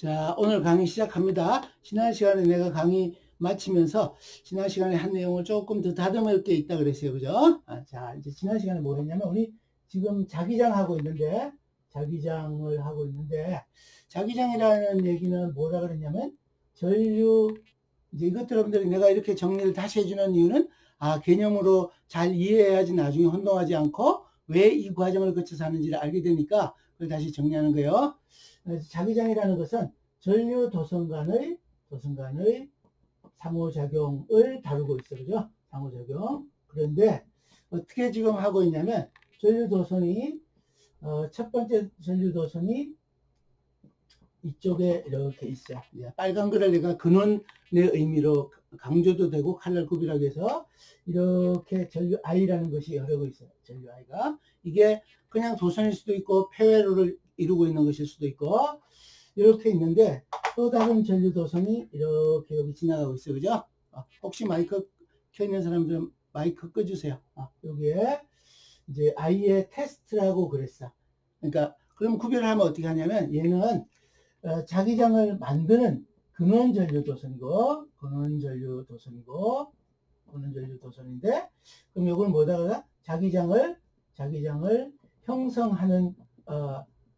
자, 오늘 강의 시작합니다. 지난 시간에 내가 강의 마치면서 지난 시간에 한 내용을 조금 더 다듬을 게 있다 그랬어요. 그죠? 자, 이제 지난 시간에 뭐 했냐면 우리 지금 자기장을 하고 있는데 자기장이라는 얘기는 뭐라 그랬냐면 전류 이제 이것들 여러분들이 내가 이렇게 정리를 다시 해주는 이유는 개념으로 잘 이해해야지 나중에 혼동하지 않고 왜 이 과정을 거쳐서 하는지를 알게 되니까 그걸 다시 정리하는 거예요. 자기장이라는 것은 전류 도선 간의 상호작용을 다루고 있어. 그죠? 상호작용. 그런데 어떻게 지금 하고 있냐면 전류 도선이 첫 번째 전류 도선이 이쪽에 이렇게 있어요. 빨간 거를 내가 근원의 의미로 강조도 되고 칼날급이라고 해서 이렇게 전류 I라는 것이 여러 개 있어요. 전류 I가. 이게 그냥 도선일 수도 있고 폐회로를 이루고 있는 것일 수도 있고 이렇게 있는데 또 다른 전류 도선이 이렇게 여기 지나가고 있어요. 그죠? 혹시 마이크 켜 있는 사람들은 마이크 꺼주세요. 여기에 이제 I의 테스트라고 그랬어. 그러니까 그럼 구별을 하면 어떻게 하냐면 얘는 자기장을 만드는 근원 전류 도선이고 근원 전류 도선인데 그럼 이걸 뭐다가 자기장을 형성하는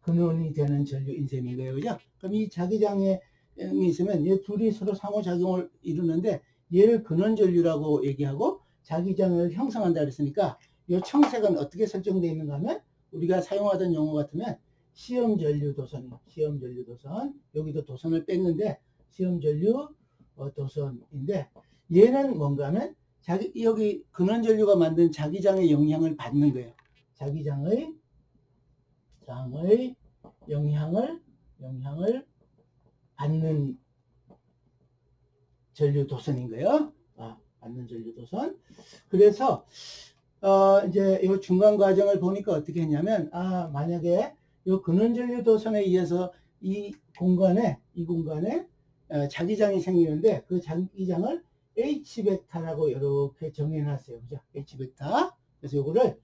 근원이 되는 전류인 셈인 거예요. 그죠? 그럼 이 자기장에 있으면 얘 둘이 서로 상호작용을 이루는데 얘를 근원 전류라고 얘기하고 자기장을 형성한다 그랬으니까 이 청색은 어떻게 설정되어 있는가 하면 우리가 사용하던 용어 같으면 시험 전류 도선, 여기도 도선을 뺐는데 시험 전류 도선인데 얘는 뭔가 하면 여기 근원 전류가 만든 자기장의 영향을 받는 거예요. 자기장의 영향을 받는 전류 도선인 거예요. 받는 전류 도선. 그래서 이제 이 중간 과정을 보니까 어떻게 했냐면 만약에 이 근원 전류 도선에 의해서 이 공간에 자기장이 생기는데 그 자기장을 H벡터라고 이렇게 정해놨어요. 그죠? H벡터. 그래서 이거를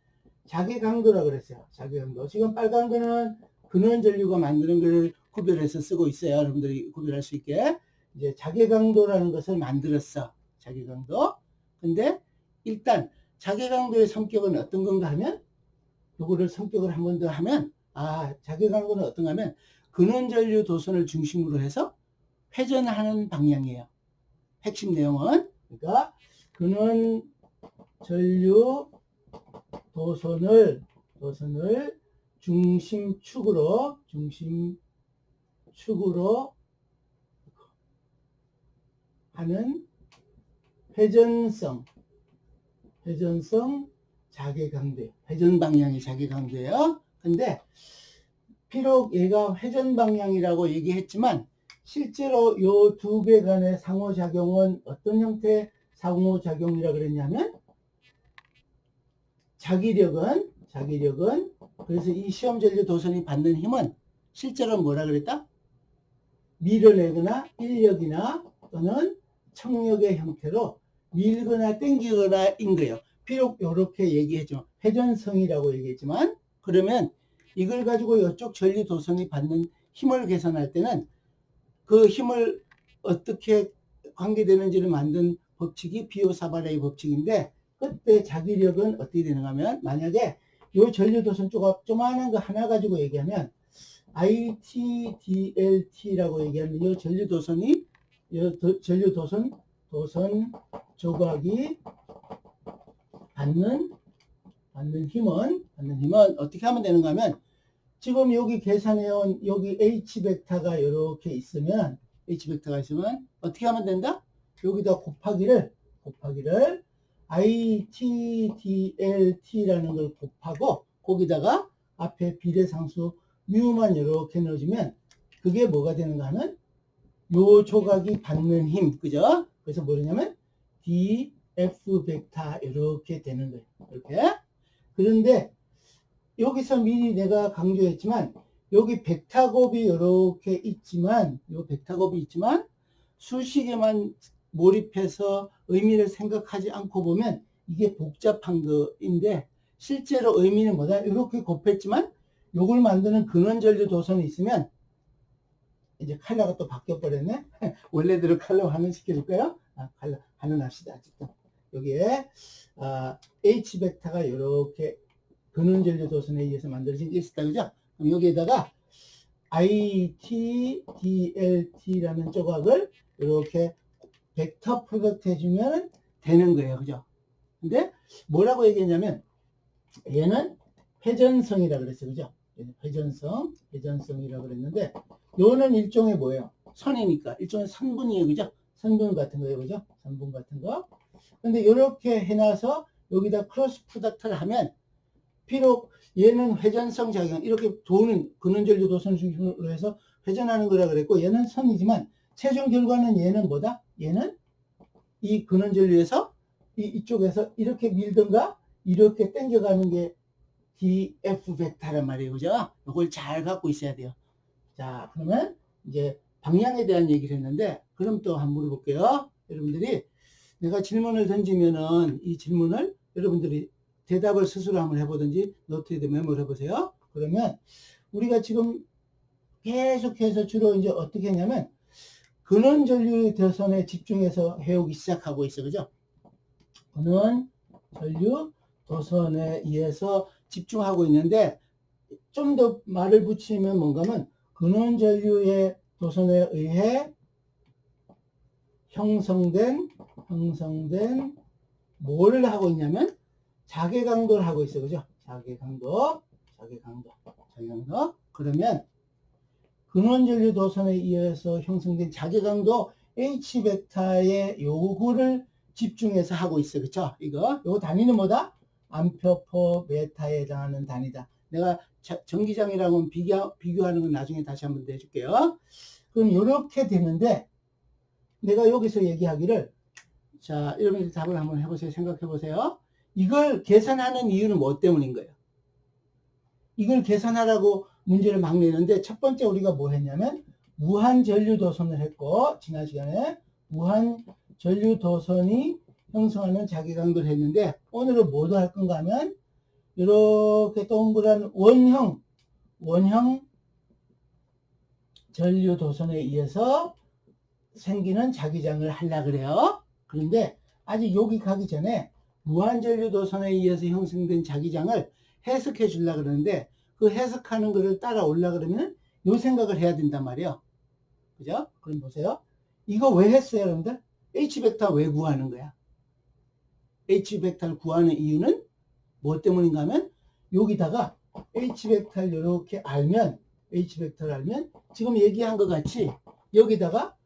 자기 강도라고 그랬어요. 자기 강도. 지금 빨간 거는 근원 전류가 만드는 걸 구별해서 쓰고 있어요. 여러분들이 구별할 수 있게. 이제 자기 강도라는 것을 만들었어. 자기 강도. 근데 일단 자기 강도의 성격은 어떤 건가 하면 요거를 성격을 한 번 더 하면 자기 강도는 어떤가 하면 근원 전류 도선을 중심으로 해서 회전하는 방향이에요. 핵심 내용은 그러니까 근원 전류 도선을 중심축으로 하는 회전성 자기강도, 회전 방향이 자기강도예요. 근데 비록 얘가 회전 방향이라고 얘기했지만 실제로 요 두 개 간의 상호작용은 어떤 형태의 상호작용이라 그랬냐면 자기력은 그래서 이 시험 전류 도선이 받는 힘은 실제로 뭐라 그랬다? 밀어내거나 인력이나 또는 청력의 형태로 밀거나 당기거나인 거예요. 비록 이렇게 얘기했지만 회전성이라고 얘기했지만 그러면 이걸 가지고 이쪽 전류 도선이 받는 힘을 계산할 때는 그 힘을 어떻게 관계되는지를 만든 법칙이 비오사바레의 법칙인데 그때 자기력은 어떻게 되는가 하면 만약에 이 전류 도선 조그만한 거 하나 가지고 얘기하면 ITDLT라고 얘기하면 이 전류 도선이 전류 도선 조각이 받는 힘은 어떻게 하면 되는가 하면 지금 여기 계산해온 여기 H벡터가 이렇게 있으면 어떻게 하면 된다? 여기다 곱하기를 ITDLT라는 걸 곱하고 거기다가 앞에 비례상수 뮤만 이렇게 넣어주면 그게 뭐가 되는가 하면 요 조각이 받는 힘, 그죠? 그래서 뭐냐면 DF 벡터 이렇게 되는 거예요. 이렇게. 그런데 여기서 미리 내가 강조했지만 여기 벡터곱이 이렇게 있지만 수식에만 몰입해서 의미를 생각하지 않고 보면 이게 복잡한 거인데 실제로 의미는 뭐다? 이렇게 곱했지만 요걸 만드는 근원 전류 도선이 있으면 이제 컬러가 또 바뀌어 버렸네. 원래대로 컬러 환원시켜줄까요? 컬러 환원합시다. 어쨌든 여기에 H 벡터가 이렇게 근원전류 도선에 의해서 만들어진 게 있었다, 그죠? 그럼 여기에다가 IT, DLT라는 조각을 이렇게 벡터 프로덕트 해주면 되는 거예요, 그죠? 근데 뭐라고 얘기했냐면 얘는 회전성이라 그랬어요, 그죠? 얘는 회전성이라고 그랬는데 요는 일종의 뭐예요? 선이니까 일종의 선분이에요, 그죠? 선분 같은 거예요, 그죠? 선분 같은 거. 근데 이렇게 해놔서 여기다 크로스 프로덕트를 하면 비록 얘는 회전성 작용, 이렇게 도는 근원전류 도선 중심으로 해서 회전하는 거라 그랬고 얘는 선이지만 최종 결과는 얘는 뭐다? 얘는 이 근원전류에서 이쪽에서 이렇게 밀든가 이렇게 당겨가는 게 DF 벡터란 말이에요, 그죠? 이걸 잘 갖고 있어야 돼요. 자, 그러면 이제 방향에 대한 얘기를 했는데 그럼 또 한번 물어볼게요. 여러분들이 내가 질문을 던지면은 이 질문을 여러분들이 대답을 스스로 한번 해보든지 노트에도 메모를 해보세요. 그러면 우리가 지금 계속해서 주로 이제 어떻게 했냐면 근원전류 도선에 집중해서 해오기 시작하고 있어, 그죠? 근원전류 도선에 의해서 집중하고 있는데 좀 더 말을 붙이면 뭔가면 근원전류의 도선에 의해 형성된 뭘 하고 있냐면 자개강도를 하고 있어요, 그죠? 자개강도. 그러면 근원전류 도선에 의해서 형성된 자개강도 H 벡터의 요거를 집중해서 하고 있어요, 그쵸? 요 단위는 뭐다? 암페어 메타에 해당하는 단위다. 내가 전기장이라고 비교하는 건 나중에 다시 한번 해줄게요. 그럼 이렇게 되는데 내가 여기서 얘기하기를, 자, 여러분들 답을 한번 해보세요. 생각해 보세요. 이걸 계산하는 이유는 뭐 때문인 거예요? 이걸 계산하라고 문제를 막 내는데 첫 번째 우리가 뭐 했냐면 무한전류 도선을 했고, 지난 시간에 무한전류 도선이 형성하는 자기강도를 했는데 오늘은 뭐도 할 건가 하면 이렇게 동그란 원형 전류 도선에 의해서 생기는 자기장을 하려고 그래요. 그런데 아직 여기 가기 전에 무한전류 도선에 의해서 형성된 자기장을 해석해 주려고 그러는데 그 해석하는 거를 따라오려고 그러면 요 생각을 해야 된단 말이에요. 그죠? 그럼 보세요. 이거 왜 했어요, 여러분들? H벡터 왜 구하는 거야? H벡터를 구하는 이유는 뭐 때문인가 하면 여기다가 H벡터를 이렇게 알면 지금 얘기한 것 같이 여기다가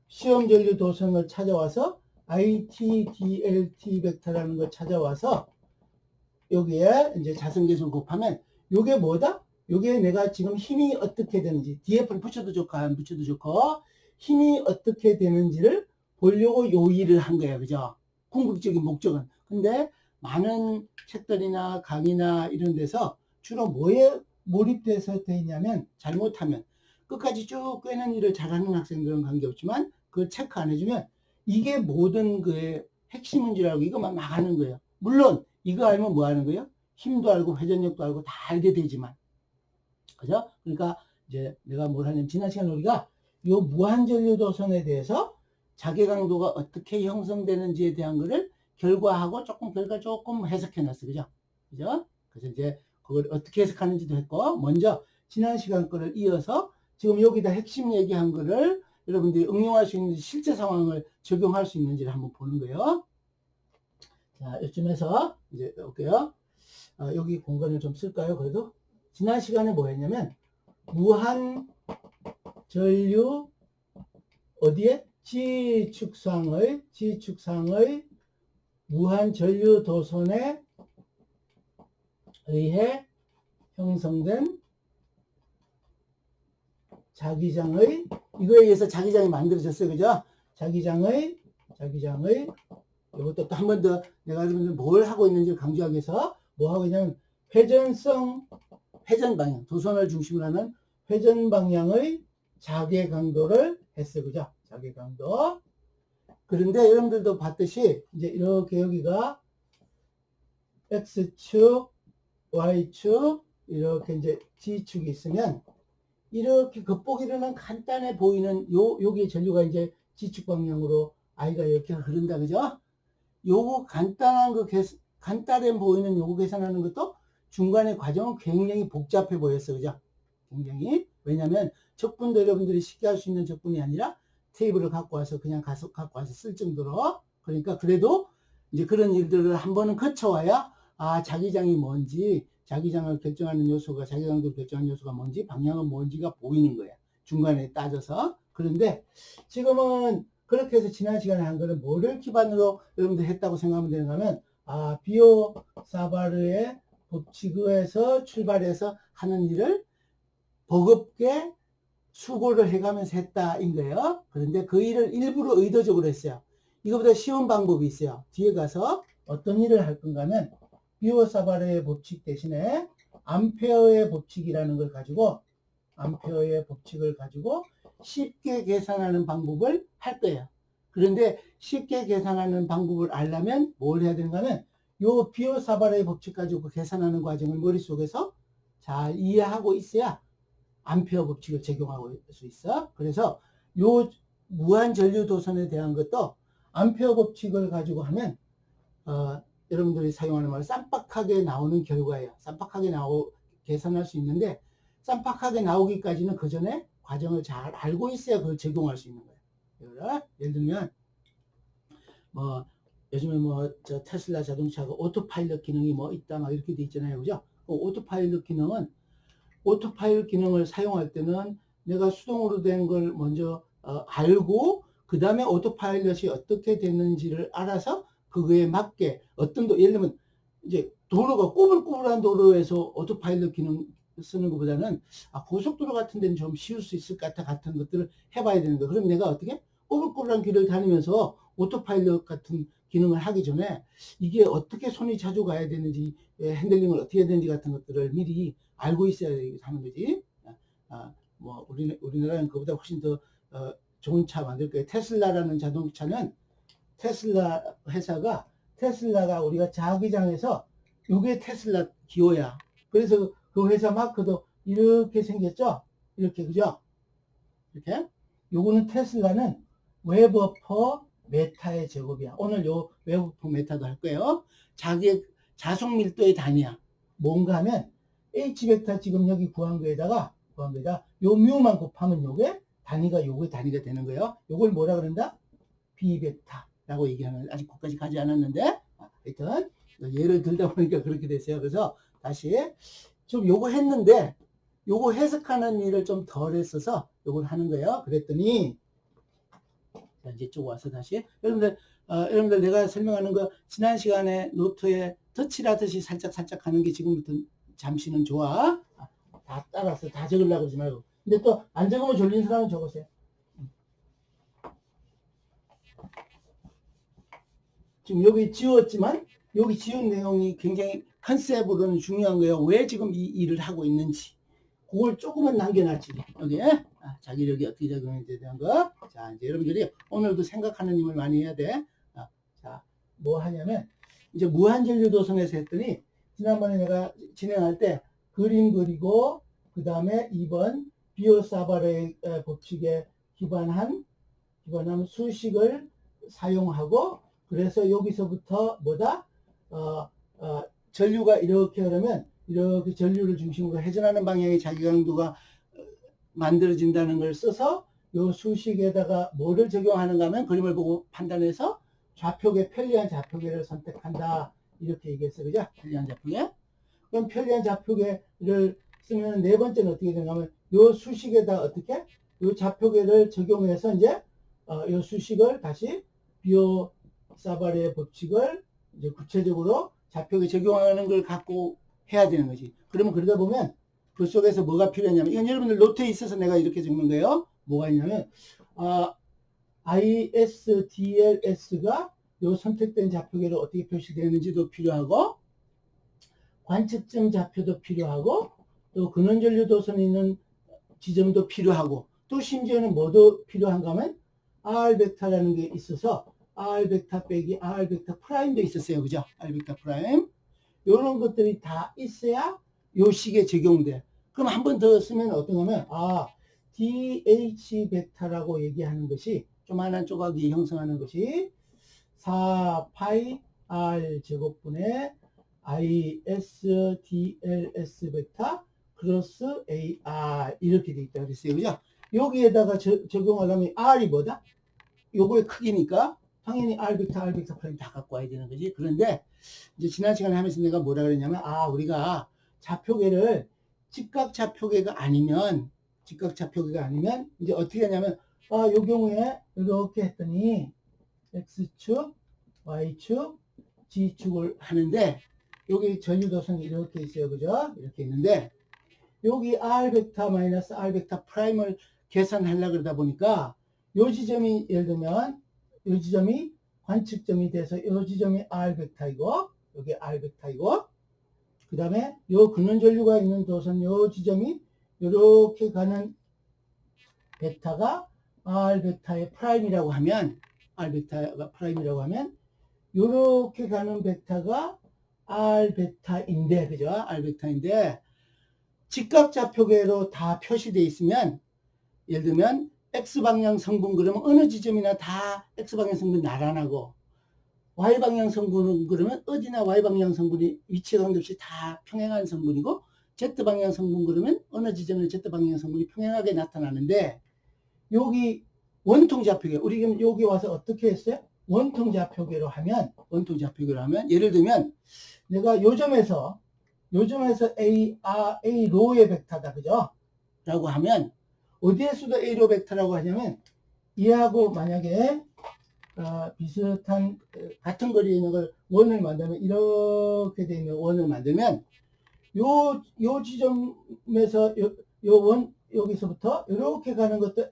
시험전류 도선을 찾아와서 IT, DLT 벡터라는 걸 찾아와서 여기에 이제 자성계수를 곱하면 요게 뭐다? 요게 내가 지금 힘이 어떻게 되는지 DF를 붙여도 좋고 안 붙여도 좋고 힘이 어떻게 되는지를 보려고 요 일을 한 거예요, 그죠? 궁극적인 목적은. 근데 많은 책들이나 강의나 이런 데서 주로 뭐에 몰입돼서 돼 있냐면 잘못하면 끝까지 쭉 꿰는 일을 잘하는 학생들은 관계없지만 그걸 체크 안 해주면 이게 모든 그의 핵심인 줄 알고 이것만 막 하는 거예요. 물론 이거 알면 뭐 하는 거예요? 힘도 알고 회전력도 알고 다 알게 되지만, 그죠? 그러니까 이제 내가 뭘 하냐면 지난 시간에 우리가 요 무한전류 도선에 대해서 자개강도가 어떻게 형성되는지에 대한 거를 결과 조금 해석해 놨어, 그죠? 그래서 이제 그걸 어떻게 해석하는지도 했고, 먼저 지난 시간 거를 이어서 지금 여기다 핵심 얘기한 거를 여러분들이 응용할 수 있는 실제 상황을 적용할 수 있는지를 한번 보는 거예요. 자, 이쯤에서 이제 볼게요. 여기 공간을 좀 쓸까요? 그래도 지난 시간에 뭐 했냐면 무한 전류 어디에 지축상의 무한 전류 도선에 의해 형성된 자기장의 이거에 의해서 자기장이 만들어졌어요, 그죠? 자기장의 이것도 또 한 번 더 내가 여러분들 뭘 하고 있는지 강조하기 위해서 뭐 하고 있냐면 회전 방향, 도선을 중심으로 하는 회전 방향의 자개 강도를 했어요, 그죠? 자개 강도. 그런데 여러분들도 봤듯이 이제 이렇게 여기가 X축, Y축 이렇게 이제 G축이 있으면 이렇게 겉보기로는 간단해 보이는 요게 전류가 이제 지축 방향으로 I가 이렇게 흐른다, 그죠? 요거 간단한 간단해 보이는 요거 계산하는 것도 중간의 과정은 굉장히 복잡해 보였어, 그죠? 굉장히. 왜냐면 적분도 여러분들이 쉽게 할 수 있는 적분이 아니라 테이블을 갖고 와서 그냥 갖고 와서 쓸 정도로. 그러니까 그래도 이제 그런 일들을 한 번은 거쳐와야 자기장이 뭔지, 자기장을 결정하는 요소가, 자기장도 결정하는 요소가 뭔지, 방향은 뭔지가 보이는 거야. 중간에 따져서. 그런데 지금은 그렇게 해서 지난 시간에 한 거는 뭐를 기반으로 여러분들 했다고 생각하면 되는가 하면, 비오 사바르의 법칙에서 출발해서 하는 일을 버겁게 수고를 해가면서 했다인 거예요. 그런데 그 일을 일부러 의도적으로 했어요. 이거보다 쉬운 방법이 있어요. 뒤에 가서 어떤 일을 할 건가 하면 비오 사바르의 법칙 대신에 암페어의 법칙이라는 걸 가지고 암페어의 법칙을 가지고 쉽게 계산하는 방법을 할 거예요. 그런데 쉽게 계산하는 방법을 알려면 뭘 해야 되는가 하면 요 비오 사바르의 법칙 가지고 계산하는 과정을 머릿속에서 잘 이해하고 있어야 암페어 법칙을 적용하고 할 수 있어. 그래서 요 무한전류 도선에 대한 것도 암페어 법칙을 가지고 하면 여러분들이 사용하는 말 쌈박하게 나오는 결과예요. 쌈박하게 계산할 수 있는데 쌈박하게 나오기까지는 그 전에 과정을 잘 알고 있어야 그걸 적용할 수 있는 거예요. 예를 들면 요즘에 저 테슬라 자동차가 오토파일럿 기능이 있다 막 이렇게 돼 있잖아요, 그죠? 오토파일럿 기능을 사용할 때는 내가 수동으로 된 걸 먼저 알고 그 다음에 오토파일럿이 어떻게 됐는지를 알아서 그거에 맞게 예를 들면 이제 도로가 꼬불꼬불한 도로에서 오토파일럿 기능 쓰는 것보다는 고속도로 같은 데는 좀 쉬울 수 있을 것 같은 것들을 해봐야 되는 거예요. 그럼 내가 어떻게 꼬불꼬불한 길을 다니면서 오토파일럿 같은 기능을 하기 전에 이게 어떻게 손이 자주 가야 되는지, 핸들링을 어떻게 해야 되는지 같은 것들을 미리 알고 있어야 하는 거지. 우리나라는 그보다 훨씬 더 좋은 차 만들 거예요. 테슬라라는 자동차는 테슬라가 우리가 자기장에서 요게 테슬라 기호야. 그래서 그 회사 마크도 이렇게 생겼죠? 이렇게, 그죠? 이렇게. 요거는 테슬라는 웨버 퍼 메타의 제곱이야. 오늘 요 웨버 퍼 메타도 할 거예요. 자기의 자속 밀도의 단위야. 뭔가 하면 H벡터 지금 여기 구한 거에다가 요 뮤만 곱하면 요게 단위가 되는 거예요. 요걸 뭐라 그런다? B벡터라고 얘기하는, 아직 거기까지 가지 않았는데, 하여튼 예를 들다 보니까 그렇게 됐어요. 그래서 다시 좀 요거 했는데 요거 해석하는 일을 좀 덜 했어서 요걸 하는 거예요. 그랬더니 이제 쭉 와서 다시 여러분들 내가 설명하는 거 지난 시간에 노트에 터치라듯이 살짝 하는 게 지금부터 잠시는 좋아. 다 따라서 다 적으려고 그러지 말고. 근데 또 안 적으면 졸린 사람은 적으세요. 지금 여기 지웠지만 여기 지운 내용이 굉장히 컨셉으로는 중요한 거예요. 왜 지금 이 일을 하고 있는지. 그걸 조금만 남겨놨지. 여기에 자기력이 어떻게 적용인지에 대한 거. 자, 이제 여러분들이 오늘도 생각하는 힘을 많이 해야 돼. 자, 뭐 하냐면 이제 무한전류 도선에서 했더니 지난번에 내가 진행할 때 그림 그리고 그 다음에 2번 비오사바르의 법칙에 기반한 수식을 사용하고, 그래서 여기서부터 전류가 이렇게 흐르면 이렇게 전류를 중심으로 회전하는 방향의 자기강도가 만들어진다는 걸 써서 요 수식에다가 뭐를 적용하는가 하면 그림을 보고 판단해서 편리한 좌표계를 선택한다. 이렇게 얘기했어요. 그죠? 편리한 좌표계. 그럼 편리한 좌표계를 쓰면 네 번째는 어떻게 되는가 하면 요 수식에다 어떻게? 요 좌표계를 적용해서 이제 요 수식을 다시 비오 사바르의 법칙을 이제 구체적으로 좌표계 적용하는 걸 갖고 해야 되는 거지. 그러면 그러다 보면 그 속에서 뭐가 필요하냐면, 이건 여러분들 노트에 있어서 내가 이렇게 적는 거예요. 뭐가 있냐면 ISDLS가 요 선택된 좌표계로 어떻게 표시되는지도 필요하고, 관측점 좌표도 필요하고, 또 근원전류 도선에 있는 지점도 필요하고, 또 심지어는 뭐도 필요한가 하면 R벡터라는 게 있어서 R벡터 빼기 R벡터 프라임도 있었어요. 그죠? R벡터 프라임. 요런 것들이 다 있어야 요 식에 적용돼. 그럼 한 번 더 쓰면 어떤 거면, DH 벡터라고 얘기하는 것이, 조만한 조각이 형성하는 것이 4파이 R 제곱분의 IS DLS 벡터 크로스 AR 이렇게 돼 있다 그랬어요. 그죠? 여기에다가 적용하려면 R이 뭐다? 요거의 크기니까 당연히 R 벡터 프라임 다 갖고 와야 되는 거지. 그런데 이제 지난 시간에 하면서 내가 뭐라 그랬냐면, 우리가 좌표계를 직각좌표계가 아니면 이제 어떻게 하냐면, 요 경우에 이렇게 했더니 X축, Y축, G축을 하는데, 여기 전류도선이 이렇게 있어요. 그죠? 이렇게 있는데, 여기 R 벡터 마이너스 R 벡터 프라임을 계산하려고 그러다 보니까, 요 지점이 예를 들면, 요 지점이 관측점이 돼서 요 지점이 R 벡터이고, 여기 R 벡터이고, 그 다음에 요 근원전류가 있는 도선 요 지점이 이렇게 가는 벡터가 R 벡터의 프라임이라고 하면, 요렇게 가는 벡터가 R 벡터인데, 그죠? R 벡터인데, 직각좌표계로 다 표시되어 있으면, 예를 들면, X방향 성분 그러면 어느 지점이나 다 X방향 성분이 나란하고, Y방향 성분은 그러면 어디나 Y방향 성분이 위치에 관계없이 다 평행한 성분이고, Z방향 성분 그러면 어느 지점에 Z방향 성분이 평행하게 나타나는데, 여기 원통좌표계, 우리 지금 여기 와서 어떻게 했어요? 원통좌표계로 하면, 예를 들면, 내가 요점에서 A 로의 벡터다, 그죠? 라고 하면, 어디에서도 A로 벡터라고 하냐면, 이하고 만약에, 비슷한, 같은 거리에 있는 걸 원을 만들면, 이렇게 되어 있는 원을 만들면, 요 지점에서, 여기서부터, 이렇게 가는 것도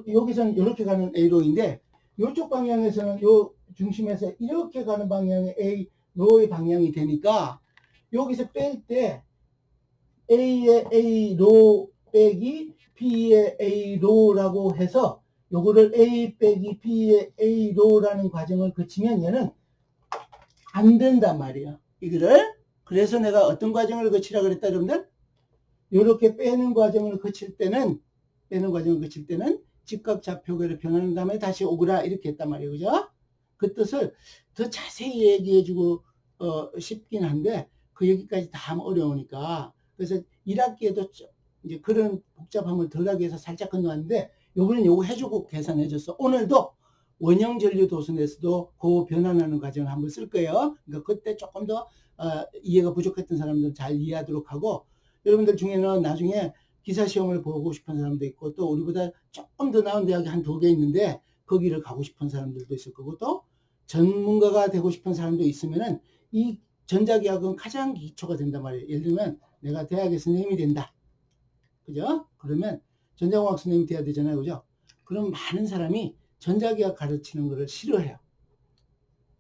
여기서는 이렇게 가는 A로인데, 요쪽 방향에서는 요 중심에서 이렇게 가는 방향의 A로의 방향이 되니까, 여기서 뺄 때, A의 A로 빼기 B의 A로라고 해서, 요거를 A 빼기 B의 A로라는 과정을 거치면 얘는 안 된단 말이에요. 이거를. 그래서 내가 어떤 과정을 거치라 그랬다, 여러분들? 요렇게 빼는 과정을 거칠 때는 직각좌표계를 변하는 다음에 다시 오거라 이렇게 했단 말이에요. 그죠? 그 뜻을 더 자세히 얘기해주고 싶긴 한데 그 얘기까지 다 하면 어려우니까, 그래서 1학기에도 이제 그런 복잡함을 덜하기 위해서 살짝 건너왔는데, 요번엔 요거 해주고 계산해줬어. 오늘도 원형 전류 도선에서도 그 변환하는 과정을 한번 쓸 거예요. 그러니까 그때 조금 더 이해가 부족했던 사람들은 잘 이해하도록 하고, 여러분들 중에는 나중에 기사 시험을 보고 싶은 사람도 있고, 또 우리보다 조금 더 나은 대학이 한 2개 있는데 거기를 가고 싶은 사람들도 있을 거고, 또 전문가가 되고 싶은 사람도 있으면은 이 전자기학은 가장 기초가 된단 말이에요. 예를 들면 내가 대학의 선생님이 된다, 그죠? 그러면 전자공학 선생님이 돼야 되잖아요, 그죠? 그럼 많은 사람이 전자기학 가르치는 거를 싫어해요.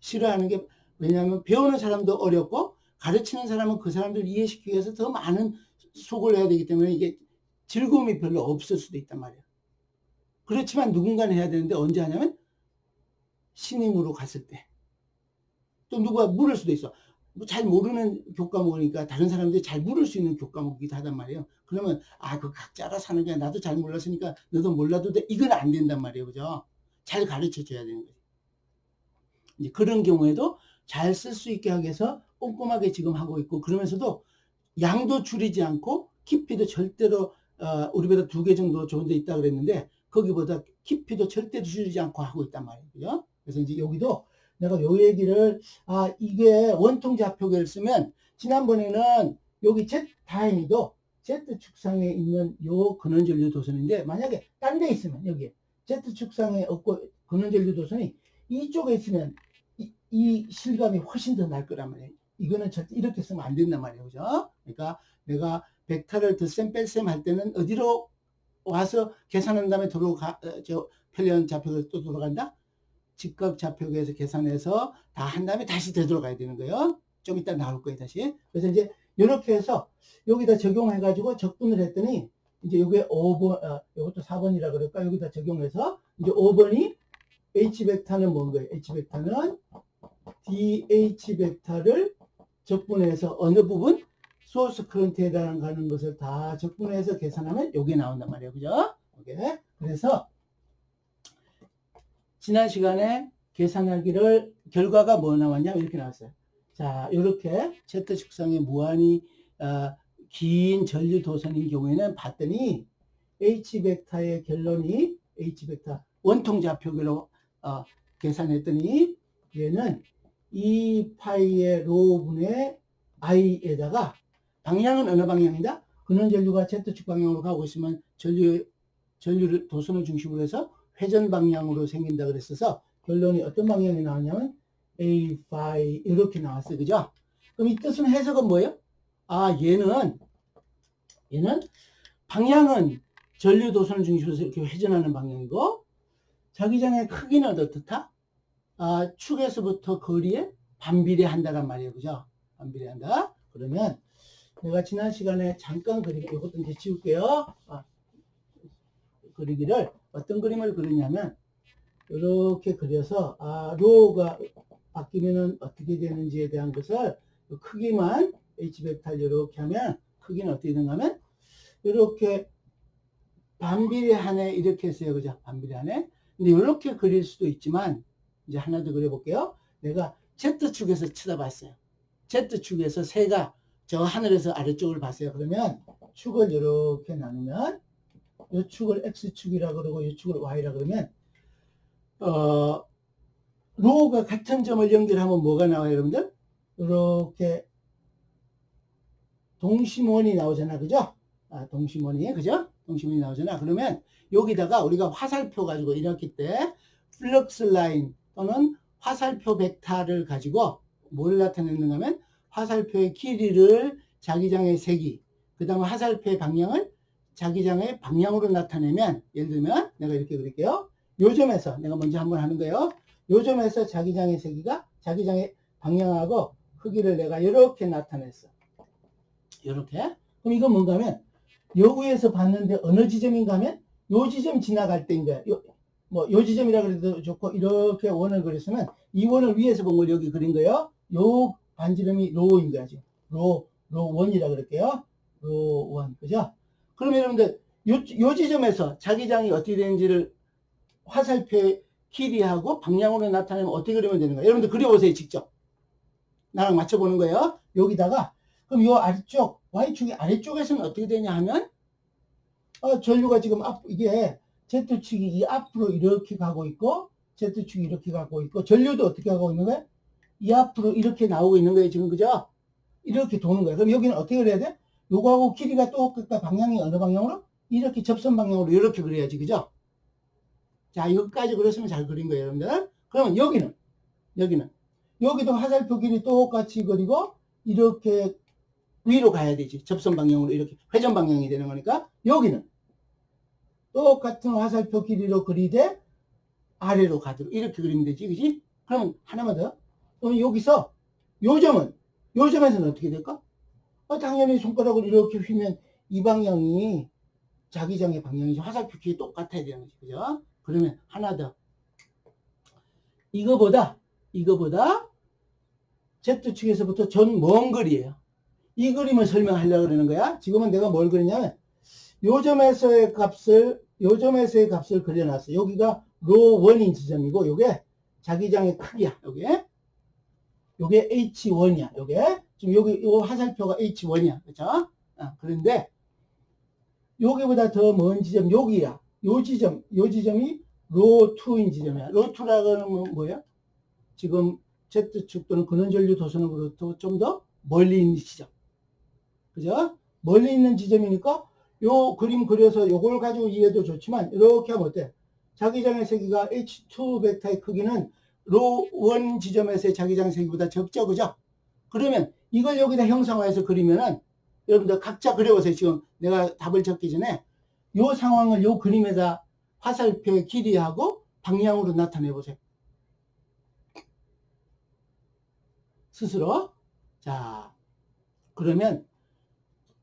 싫어하는 게, 왜냐하면 배우는 사람도 어렵고 가르치는 사람은 그 사람들 이해시키기 위해서 더 많은 수고를 해야 되기 때문에 이게 즐거움이 별로 없을 수도 있단 말이에요. 그렇지만 누군가는 해야 되는데 언제 하냐면 신임으로 갔을 때. 또 누가 물을 수도 있어. 잘 모르는 교과목이니까 다른 사람들이 잘 물을 수 있는 교과목이기도 하단 말이에요. 그러면 그 각자 알아서 하는 게 나도 잘 몰랐으니까 너도 몰라도 돼. 이건 안 된단 말이에요. 그죠? 잘 가르쳐 줘야 되는 거죠. 이제 그런 경우에도 잘 쓸 수 있게 하기 위해서 꼼꼼하게 지금 하고 있고, 그러면서도 양도 줄이지 않고 깊이도 절대로 우리보다 2개 정도 좋은 데 있다 그랬는데 거기보다 깊이도 절대로 줄이지 않고 하고 있단 말이에요. 그죠? 그래서 이제 여기도 내가 요 얘기를, 이게 원통 좌표계를 쓰면, 지난번에는 여기 다행히도 Z축상에 있는 요 근원전류 도선인데, 만약에 딴 데 있으면, 여기 Z축상에 없고 근원전류 도선이 이쪽에 있으면 이 실감이 훨씬 더 날 거란 말이에요. 이거는 절대 이렇게 쓰면 안 된단 말이에요. 그죠? 그러니까 내가 벡터를 덧셈 뺄셈 할 때는 어디로 와서 계산한 다음에 편리한 좌표계로 또 돌아간다? 직각좌표계에서 계산해서 다 한 다음에 다시 되돌아가야 되는 거예요. 좀 이따 나올 거예요, 다시. 그래서 이제 이렇게 해서 여기다 적용해가지고 적분을 했더니, 이제 요게 5번, 이것도 4번이라 그럴까? 여기다 적용해서 이제 5번이 H 벡터는 뭔 거예요? H 벡터는 DH 벡터를 적분해서 어느 부분? 소스 커런트에 해당하는 것을 다 적분해서 계산하면 요게 나온단 말이에요. 그죠? 오케이. 그래서 지난 시간에 계산하기를 결과가 뭐 나왔냐면 이렇게 나왔어요. 자, 이렇게 Z축상에 무한히 긴 전류 도선인 경우에는 봤더니 H벡터의 결론이 H벡터 원통 좌표계로 계산했더니 얘는 2파이의 로분의 i에다가 방향은 어느 방향이다? 근원 전류가 Z축 방향으로 가고 있으면 전류 도선을 중심으로 해서 회전 방향으로 생긴다 그랬어서 결론이 어떤 방향이 나왔냐면 A, phi 이렇게 나왔어요. 그죠? 그럼 이 뜻은 해석은 뭐예요? 아, 얘는 방향은 전류 도선을 중심으로 해서 이렇게 회전하는 방향이고 자기장의 크기는 어떻다? 아, 축에서부터 거리에 반비례한다란 말이에요. 그죠? 반비례한다. 그러면 내가 지난 시간에 잠깐 이것도 이제 지울게요. 그리기를 어떤 그림을 그리냐면 이렇게 그려서 로가 바뀌면은 어떻게 되는지에 대한 것을 크기만 H벡터를 이렇게 하면 크기는 어떻게 되는가 하면 이렇게 반비례하네 이렇게 했어요. 그죠? 반비례하네. 근데 이렇게 그릴 수도 있지만 이제 하나 더 그려볼게요. 내가 Z축에서 쳐다봤어요. Z축에서 새가 저 하늘에서 아래쪽을 봤어요. 그러면 축을 이렇게 나누면 이 축을 X축이라 그러고 이 축을 Y라 그러면 로가 같은 점을 연결하면 뭐가 나와요, 여러분들? 이렇게 동심원이 나오잖아, 그죠? 동심원이, 그죠? 동심원이 나오잖아. 그러면 여기다가 우리가 화살표 가지고 이렇게 때 플럭스 라인 또는 화살표 벡터를 가지고 뭘 나타내는가 하면 화살표의 길이를 자기장의 세기, 그 다음에 화살표의 방향을 자기장의 방향으로 나타내면 예를 들면 내가 이렇게 그릴게요. 요 점에서 내가 먼저 한번 하는 거예요. 요 점에서 자기장의 세기가 자기장의 방향하고 크기를 내가 이렇게 나타냈어. 이렇게. 그럼 이건 뭔가 하면 요 위에서 봤는데 어느 지점인가 하면 요 지점 지나갈 때인 거야. 요 지점이라 그래도 좋고 이렇게 원을 그렸으면 이 원을 위에서 본 걸 여기 그린 거예요. 요 반지름이 로인 거야. 지금. 로원이라 그럴게요. 로원. 그죠? 그러면 여러분들 요 지점에서 자기장이 어떻게 되는지를 화살표의 길이하고 방향으로 나타내면 어떻게 그리면 되는 거예요? 여러분들 그려보세요. 직접. 나랑 맞춰보는 거예요. 여기다가 그럼 요 아래쪽 Y축의 아래쪽에서는 어떻게 되냐 하면 전류가 지금 이게 Z축이 이 앞으로 이렇게 가고 있고 Z축이 이렇게 가고 있고 전류도 어떻게 가고 있는 거예요? 이 앞으로 이렇게 나오고 있는 거예요. 지금 그죠? 이렇게 도는 거예요. 그럼 여기는 어떻게 그려야 돼? 요거하고 길이가 똑같다. 방향이 어느 방향으로? 이렇게 접선 방향으로 이렇게 그려야지. 그죠? 자, 여기까지 그렸으면 잘 그린 거예요, 여러분들. 그러면 여기도 화살표 길이 똑같이 그리고 이렇게 위로 가야 되지. 접선 방향으로 이렇게 회전 방향이 되는 거니까 여기는 똑같은 화살표 길이로 그리되 아래로 가도록 이렇게 그리면 되지. 그지? 그러면 하나만 더. 그럼 여기서 요 점에서는 어떻게 될까? 당연히 손가락을 이렇게 휘면 이 방향이 자기장의 방향이지. 화살표 길이 똑같아야 되는 거지. 그죠? 그러면 하나 더. 이거보다 Z축에서부터 전 먼 거리예요. 이 그림을 설명하려고 그러는 거야. 지금은 내가 뭘 그리냐면 요 점에서의 값을 그려놨어. 여기가 로1인 지점이고 요게 자기장의 크기야. 요게 H1이야. 요게 지금 요 화살표가 H1이야. 그렇죠? 그런데 여기보다 더 먼 지점 여기야. 요 지점이 로2인 지점이야. 로2라고 하면 뭐야? 지금 Z축 또는 근원전류 도선으로부터 좀 더 멀리 있는 지점. 그죠? 멀리 있는 지점이니까 요 그림 그려서 요걸 가지고 이해도 좋지만 이렇게 하면 어때? 자기장의 세기가 H2 벡터의 크기는 로1 지점에서의 자기장 세기보다 적죠. 그죠? 그러면 이걸 여기다 형상화해서 그리면은 여러분들 각자 그려보세요. 지금 내가 답을 적기 전에 요 상황을 요 그림에다 화살표의 길이하고 방향으로 나타내 보세요. 스스로. 자, 그러면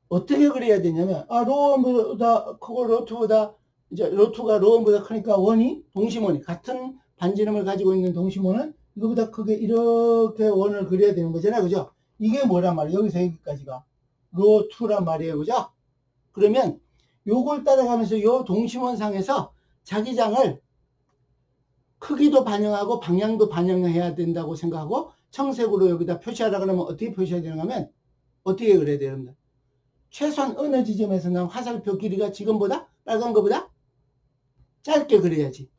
어떻게 그려야 되냐면 로1보다 크고 로2보다 이제 로2가 로1보다 크니까 원이 동심원이 같은 반지름을 가지고 있는 동심원은 이거보다 크게 이렇게 원을 그려야 되는 거잖아요. 그죠? 이게 뭐란 말이에요? 여기서 여기까지가 로 2란 말이에요. 그죠? 그러면 요걸 따라가면서 요 동심원상에서 자기장을 크기도 반영하고 방향도 반영해야 된다고 생각하고 청색으로 여기다 표시하라 그러면 어떻게 표시해야 되는가 하면 어떻게 그래야 됩니다. 최소한 어느 지점에서 난 화살표 길이가 지금보다 빨간 거보다 짧게 그려야지.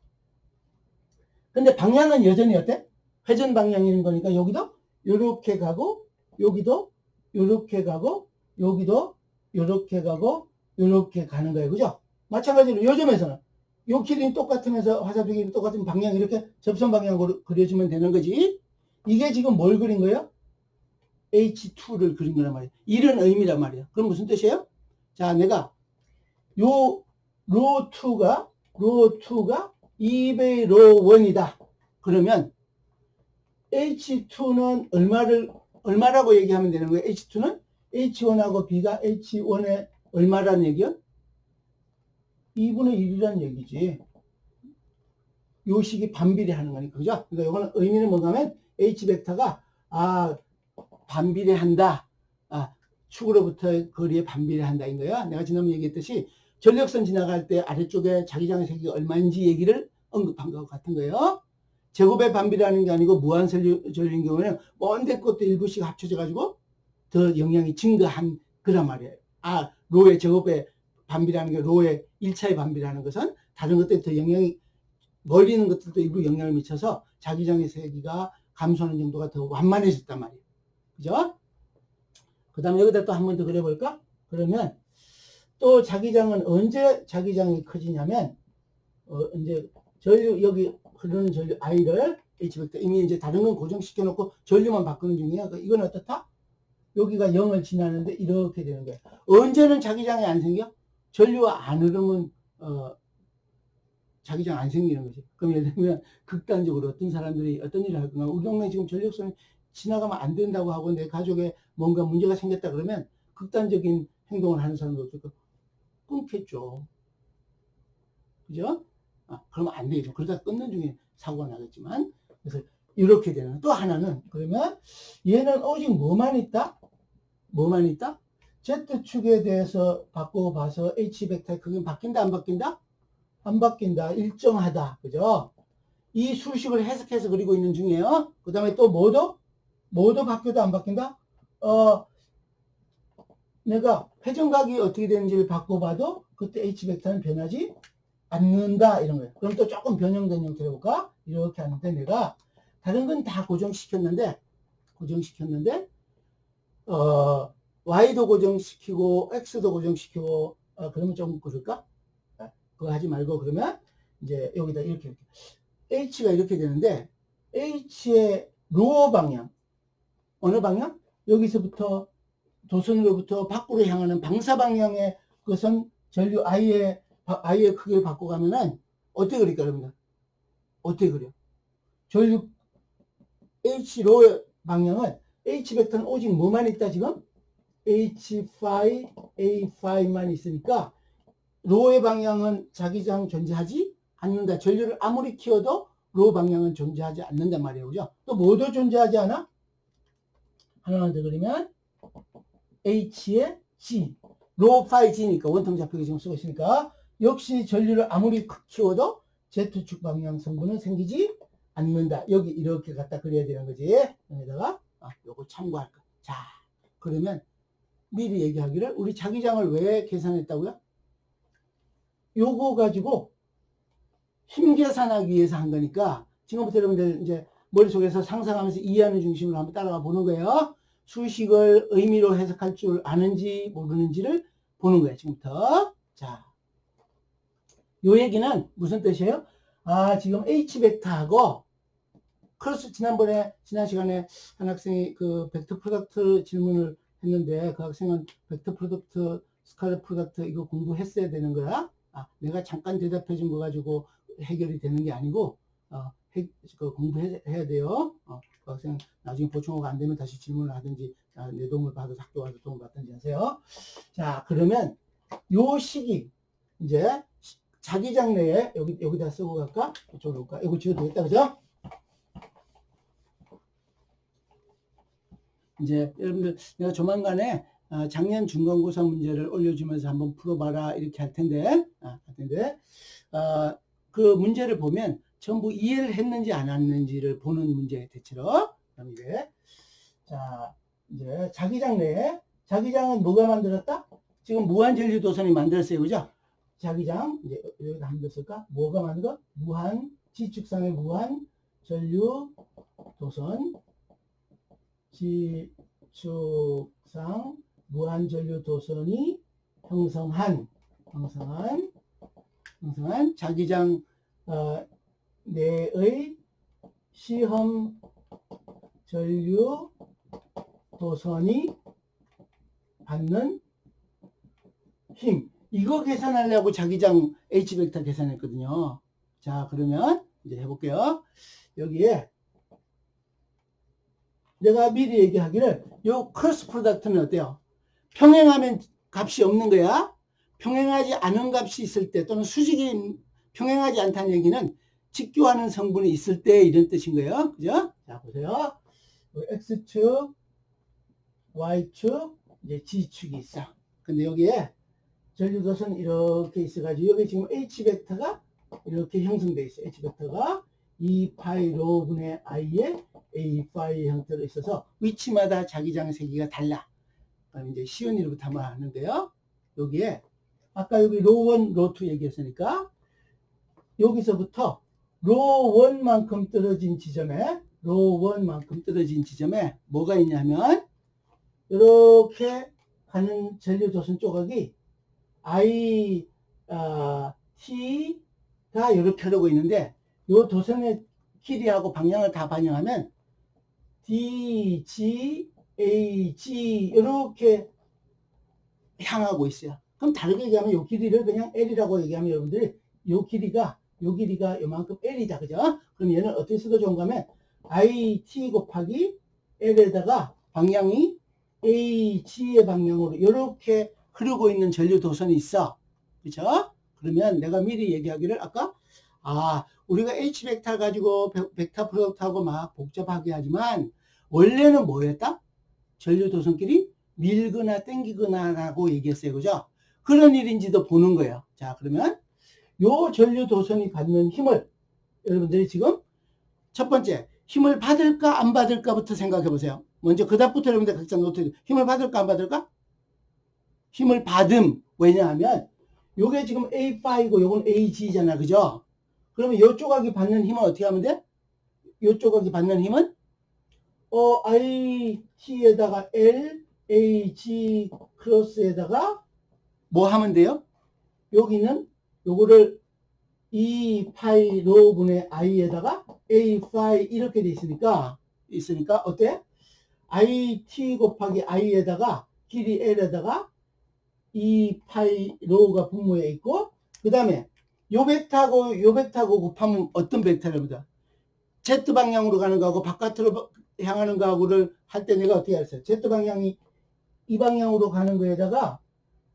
근데 방향은 여전히 어때? 회전 방향인 거니까 여기도 요렇게 가고 여기도 요렇게 가고 여기도 요렇게 가고 요렇게 가는 거예요. 그죠? 마찬가지로 요점에서는 요 길이는 똑같으면서 화살표 길이는 똑같은 방향 이렇게 접선 방향으로 그려주면 되는 거지. 이게 지금 뭘 그린 거예요? H2를 그린 거란 말이에요. 이런 의미란 말이에요. 그럼 무슨 뜻이에요? 자, 내가 요 로2가 2배의 로1이다. 그러면 H2는 얼마라고 얘기하면 되는 거예요? H2는 H1하고 B가 H1의 얼마라는 얘기요? 2분의 1이라는 얘기지. 요 식이 반비례하는 거니까, 그죠? 그러니까 이거는 의미는 뭔가 하면 H 벡터가, 반비례한다. 축으로부터 거리에 반비례한다. 인 거야. 내가 지난번에 얘기했듯이 전력선 지나갈 때 아래쪽에 자기장의 세기가 얼마인지 얘기를 언급한 것 같은 거예요. 제곱에 반비례하는 게 아니고 무한전류인 경우는 먼데 것도 일부씩 합쳐져 가지고 더 영향이 증가한 그란 말이에요. 로의 제곱에 반비례하는 게 로의 1차에 반비례하는 것은 다른 것들이 더 영향이 멀리 있는 것들도 일부 영향을 미쳐서 자기장의 세기가 감소하는 정도가 더 완만해졌단 말이에요. 그죠? 그 다음에 여기다 또 한 번 더 그려볼까? 그러면 또 자기장은 언제 자기장이 커지냐면 이제 전류 여기 흐르는 전류 I를 H벡터 이미 이제 다른 건 고정시켜 놓고 전류만 바꾸는 중이야. 이건 어떻다? 여기가 0을 지나는데 이렇게 되는 거야. 언제는 자기장이 안 생겨? 전류가 안 흐르면 자기장 안 생기는 거지. 그럼 예를 들면 극단적으로 어떤 사람들이 어떤 일을 할 거냐. 우리 동네 지금 전력선이 지나가면 안 된다고 하고 내 가족에 뭔가 문제가 생겼다 그러면 극단적인 행동을 하는 사람도 어떨까? 끊겠죠. 그죠? 그러면 안 되죠. 그러다 끊는 중에 사고가 나겠지만. 그래서 이렇게 되는. 또 하나는 그러면 얘는 오직 뭐만 있다? 뭐만 있다? Z축에 대해서 바꿔봐서 H벡터의 크기는 바뀐다 안 바뀐다? 안 바뀐다. 일정하다. 그죠? 이 수식을 해석해서 그리고 있는 중이에요. 그 다음에 또 뭐도 바뀌어도 안 바뀐다? 내가 회전각이 어떻게 되는지를 바꿔봐도 그때 H벡터는 변하지 않는다. 이런 거예요. 그럼 또 조금 변형된 형태로 해볼까? 이렇게 하는데 내가 다른 건 다 고정시켰는데 Y도 고정시키고 X도 고정시키고 그러면 좀 그럴까? 그거 하지 말고 그러면 이제 여기다 이렇게 H가 이렇게 되는데 H의 로 방향 어느 방향? 여기서부터 도선으로부터 밖으로 향하는 방사 방향의 그것은 전류 I의 크기를 바꿔가면은 어떻게 그릴까 그럽니다. 어떻게 그려? 전류 H 로의 방향은 H 벡터는 오직 뭐만 있다 지금? H phi, A phi만 있으니까 로의 방향은 자기장 존재하지 않는다. 전류를 아무리 키워도 로 방향은 존재하지 않는단 말이에요. 그죠? 또 뭐도 존재하지 않아? 하나만 더 그리면 H의 G. 로 파이 G니까 원통 좌표기 지금 쓰고 있으니까 역시 전류를 아무리 키워도 Z축 방향 성분은 생기지 않는다. 여기 이렇게 갖다 그려야 되는 거지. 여기다가 요거 참고할 거. 자, 그러면 미리 얘기하기를 우리 자기장을 왜 계산했다고요? 요거 가지고 힘 계산하기 위해서 한 거니까 지금부터 여러분들 이제 머릿속에서 상상하면서 이해하는 중심으로 한번 따라가 보는 거예요. 수식을 의미로 해석할 줄 아는지 모르는지를 보는 거예요. 지금부터. 자, 요 얘기는 무슨 뜻이에요? 지금 H벡터하고 크로스 지난 시간에 한 학생이 그 벡터 프로덕트 질문을 했는데 그 학생은 벡터 프로덕트, 스칼렛 프로덕트 이거 공부했어야 되는 거야. 내가 잠깐 대답해 준 거 가지고 해결이 되는 게 아니고 공부해야 돼요. 그 학생 나중에 보충호가 안 되면 다시 질문을 하든지 내 도움을 받아서 학교 와서 도움을 받든지 하세요. 자, 그러면 요 시기 이제 자기장 내에 여기다 쓰고 갈까? 이쪽으로 올까? 이거 지워도 되겠다, 그죠? 이제 여러분들 내가 조만간에 작년 중간고사 문제를 올려주면서 한번 풀어봐라 이렇게 할 텐데, 그 문제를 보면 전부 이해를 했는지 안 했는지를 보는 문제 대체로. 그럼 이제 자기장 내에, 자기장은 누가 만들었다? 지금 무한전류도선이 만들었어요, 그죠? 자기장 이제 여기다 한번 쓸까? 뭐가 만든 거? 지축상의 무한전류도선, 지축상 무한전류도선이 형성한 자기장 내의 시험 전류 도선이 받는 힘, 이거 계산하려고 자기장 H벡터 계산했거든요. 자, 그러면 이제 해볼게요. 여기에 내가 미리 얘기하기를, 요 크로스 프로덕트는 어때요? 평행하면 값이 없는 거야. 평행하지 않은 값이 있을 때, 또는 수직이 평행하지 않다는 얘기는 직교하는 성분이 있을 때 이런 뜻인 거예요. 그죠? 자, 보세요. X축, Y축, 이제 G축이 있어. 근데 여기에 전류도선 이렇게 있어가지고, 여기 지금 H벡터가 이렇게 형성되어 있어요. H벡터가 2파이 로분의 I의 A 파이 형태로 있어서 위치마다 자기장 세기가 달라. 그럼 이제 쉬운 일부터 한번 하는데요. 여기에 아까 여기 로1, 로2 얘기했으니까 여기서부터 로1만큼 떨어진 지점에 뭐가 있냐면 이렇게 가는 전류도선 조각이 T가 이렇게 흐르고 있는데, 이 도선의 길이하고 방향을 다 반영하면 D, G, A, G 이렇게 향하고 있어요. 그럼 다르게 얘기하면 이 길이를 그냥 L이라고 얘기하면 여러분들이 요 길이가 요만큼 L이다. 그죠? 그럼 얘는 어떻게 써도 좋은가 하면 IT 곱하기 L에다가 방향이 A, G의 방향으로 이렇게 흐르고 있는 전류 도선이 있어. 그죠? 그러면 내가 미리 얘기하기를 아까 우리가 H벡터 가지고 벡터 프로덕트하고 막 복잡하게 하지만 원래는 뭐였다? 전류 도선끼리 밀거나 땡기거나 라고 얘기했어요. 그죠? 그런 일인지도 보는 거예요. 자, 그러면 요 전류 도선이 받는 힘을 여러분들이 지금 첫 번째 힘을 받을까 안 받을까부터 생각해 보세요. 먼저 그 다음부터 여러분들 각자 노트, 힘을 받을까 안 받을까? 힘을 받음. 왜냐하면 요게 지금 A5고 요건 AG잖아. 그죠? 그러면 요 조각이 받는 힘은 어떻게 하면 돼? 요 조각이 받는 힘은 IT에다가 L, AG 크로스에다가 뭐 하면 돼요? 여기는 요거를 2파이 로분의 I에다가 A 파이 이렇게 돼 있으니까 어때? IT 곱하기 I에다가 길이 L에다가 2파이 로가 분모에 있고, 그 다음에 요 벡터하고 곱하면 어떤 벡터랍니다. Z방향으로 가는 거하고 바깥으로 향하는 거하고를 할 때 내가 어떻게 했어요? Z방향이 이 방향으로 가는 거에다가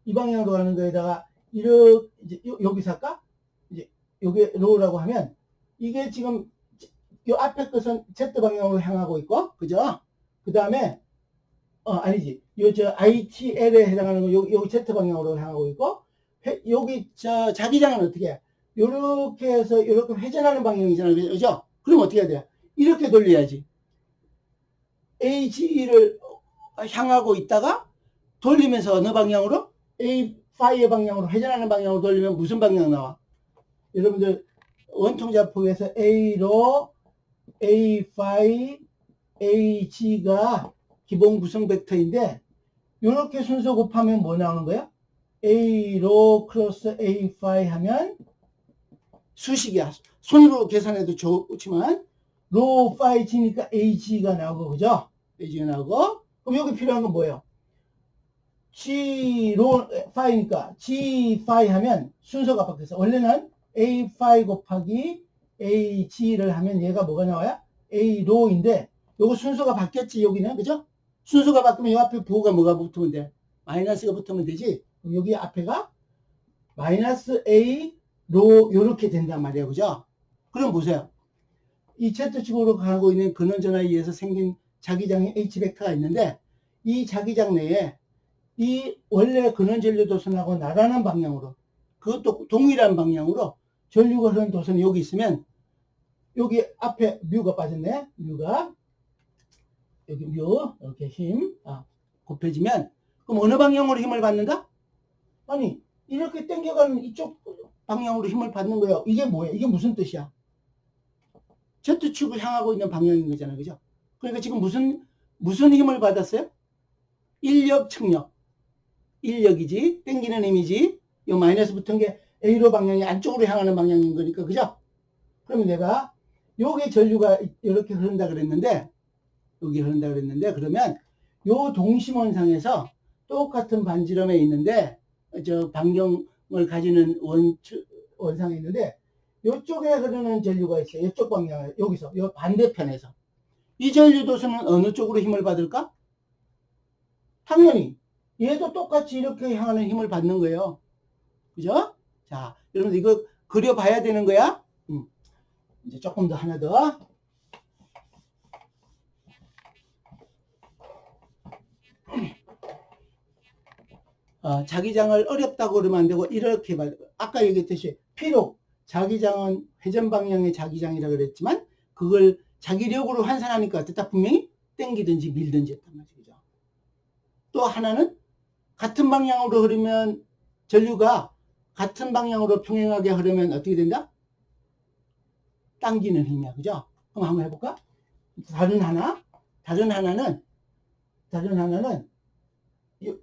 이렇게 이제 여기서 할까? 이제 요게 로우라고 하면 이게 지금 요 앞에 것은 Z방향으로 향하고 있고, 그죠? 그 다음에 아니지. ITL에 해당하는 거 여기 Z방향으로 향하고 있고, 여기 자기장은 어떻게 해? 요렇게 해서 요렇게 회전하는 방향이잖아요. 그죠? 그럼 어떻게 해야 돼? 이렇게 돌려야지. AG를 향하고 있다가 돌리면서 어느 방향으로? A5의 방향으로, 회전하는 방향으로 돌리면 무슨 방향 나와? 여러분들 원통자폭에서 A로 A5, AG가 기본 구성 벡터인데 이렇게 순서 곱하면 뭐 나오는 거야? A로 크로스 A5 하면 수식이야. 손으로 계산해도 좋지만 로 5 G니까 AG가 나오고, 그죠? AG가 나오고, 그럼 여기 필요한 건 뭐예요? G 로 5니까 G5 하면 순서가 바뀌었어. 원래는 A5 곱하기 AG를 하면 얘가 뭐가 나와요? A 로인데 요거 순서가 바뀌었지. 여기는, 그죠? 순서가 바뀌면 이 앞에 부호가 뭐가 붙으면 돼? 마이너스가 붙으면 되지. 그럼 여기 앞에가 마이너스 A 로 요렇게 된단 말이에요. 그죠? 그럼 보세요. 이 Z축으로 가고 있는 근원전화에 의해서 생긴 자기장의 H벡터가 있는데 이 자기장 내에 이 원래 근원 전류 도선하고 나란한 방향으로, 그것도 동일한 방향으로 전류가 흐르는 도선이 여기 있으면, 여기 앞에 뮤가 빠졌네. 뮤가 여기 뮤 이렇게 힘 곱해지면, 그럼 어느 방향으로 힘을 받는다? 아니, 이렇게 당겨가는 이쪽 방향으로 힘을 받는 거예요. 이게 뭐야? 이게 무슨 뜻이야? Z축을 향하고 있는 방향인 거잖아요. 그죠? 그러니까 지금 무슨 힘을 받았어요? 인력, 측력. 인력이지, 당기는 힘이지. 이 마이너스 붙은 게 A로 방향이 안쪽으로 향하는 방향인 거니까. 그죠? 그러면 내가 요게 전류가 이렇게 흐른다 그랬는데, 그러면 요 동심원상에서 똑같은 반지름에 있는데, 저 반경을 가지는 원상에 있는데, 요쪽에 흐르는 전류가 있어요. 이쪽 방향에, 여기서, 요 반대편에서. 이 전류 도선은 어느 쪽으로 힘을 받을까? 당연히 얘도 똑같이 이렇게 향하는 힘을 받는 거예요. 그죠? 자, 여러분들 이거 그려봐야 되는 거야. 이제 조금 더 하나 더. 자기장을 어렵다고 그러면 안 되고, 이렇게 봐야 돼요. 아까 얘기했듯이 비록 자기장은 회전 방향의 자기장이라 그랬지만, 그걸 자기력으로 환산하니까 어떻다? 분명히 땡기든지 밀든지 했단 말이죠. 또 하나는 같은 방향으로 흐르면, 전류가 같은 방향으로 평행하게 흐르면 어떻게 된다? 당기는 힘이야. 그죠? 그럼 한번 해볼까? 다른 하나는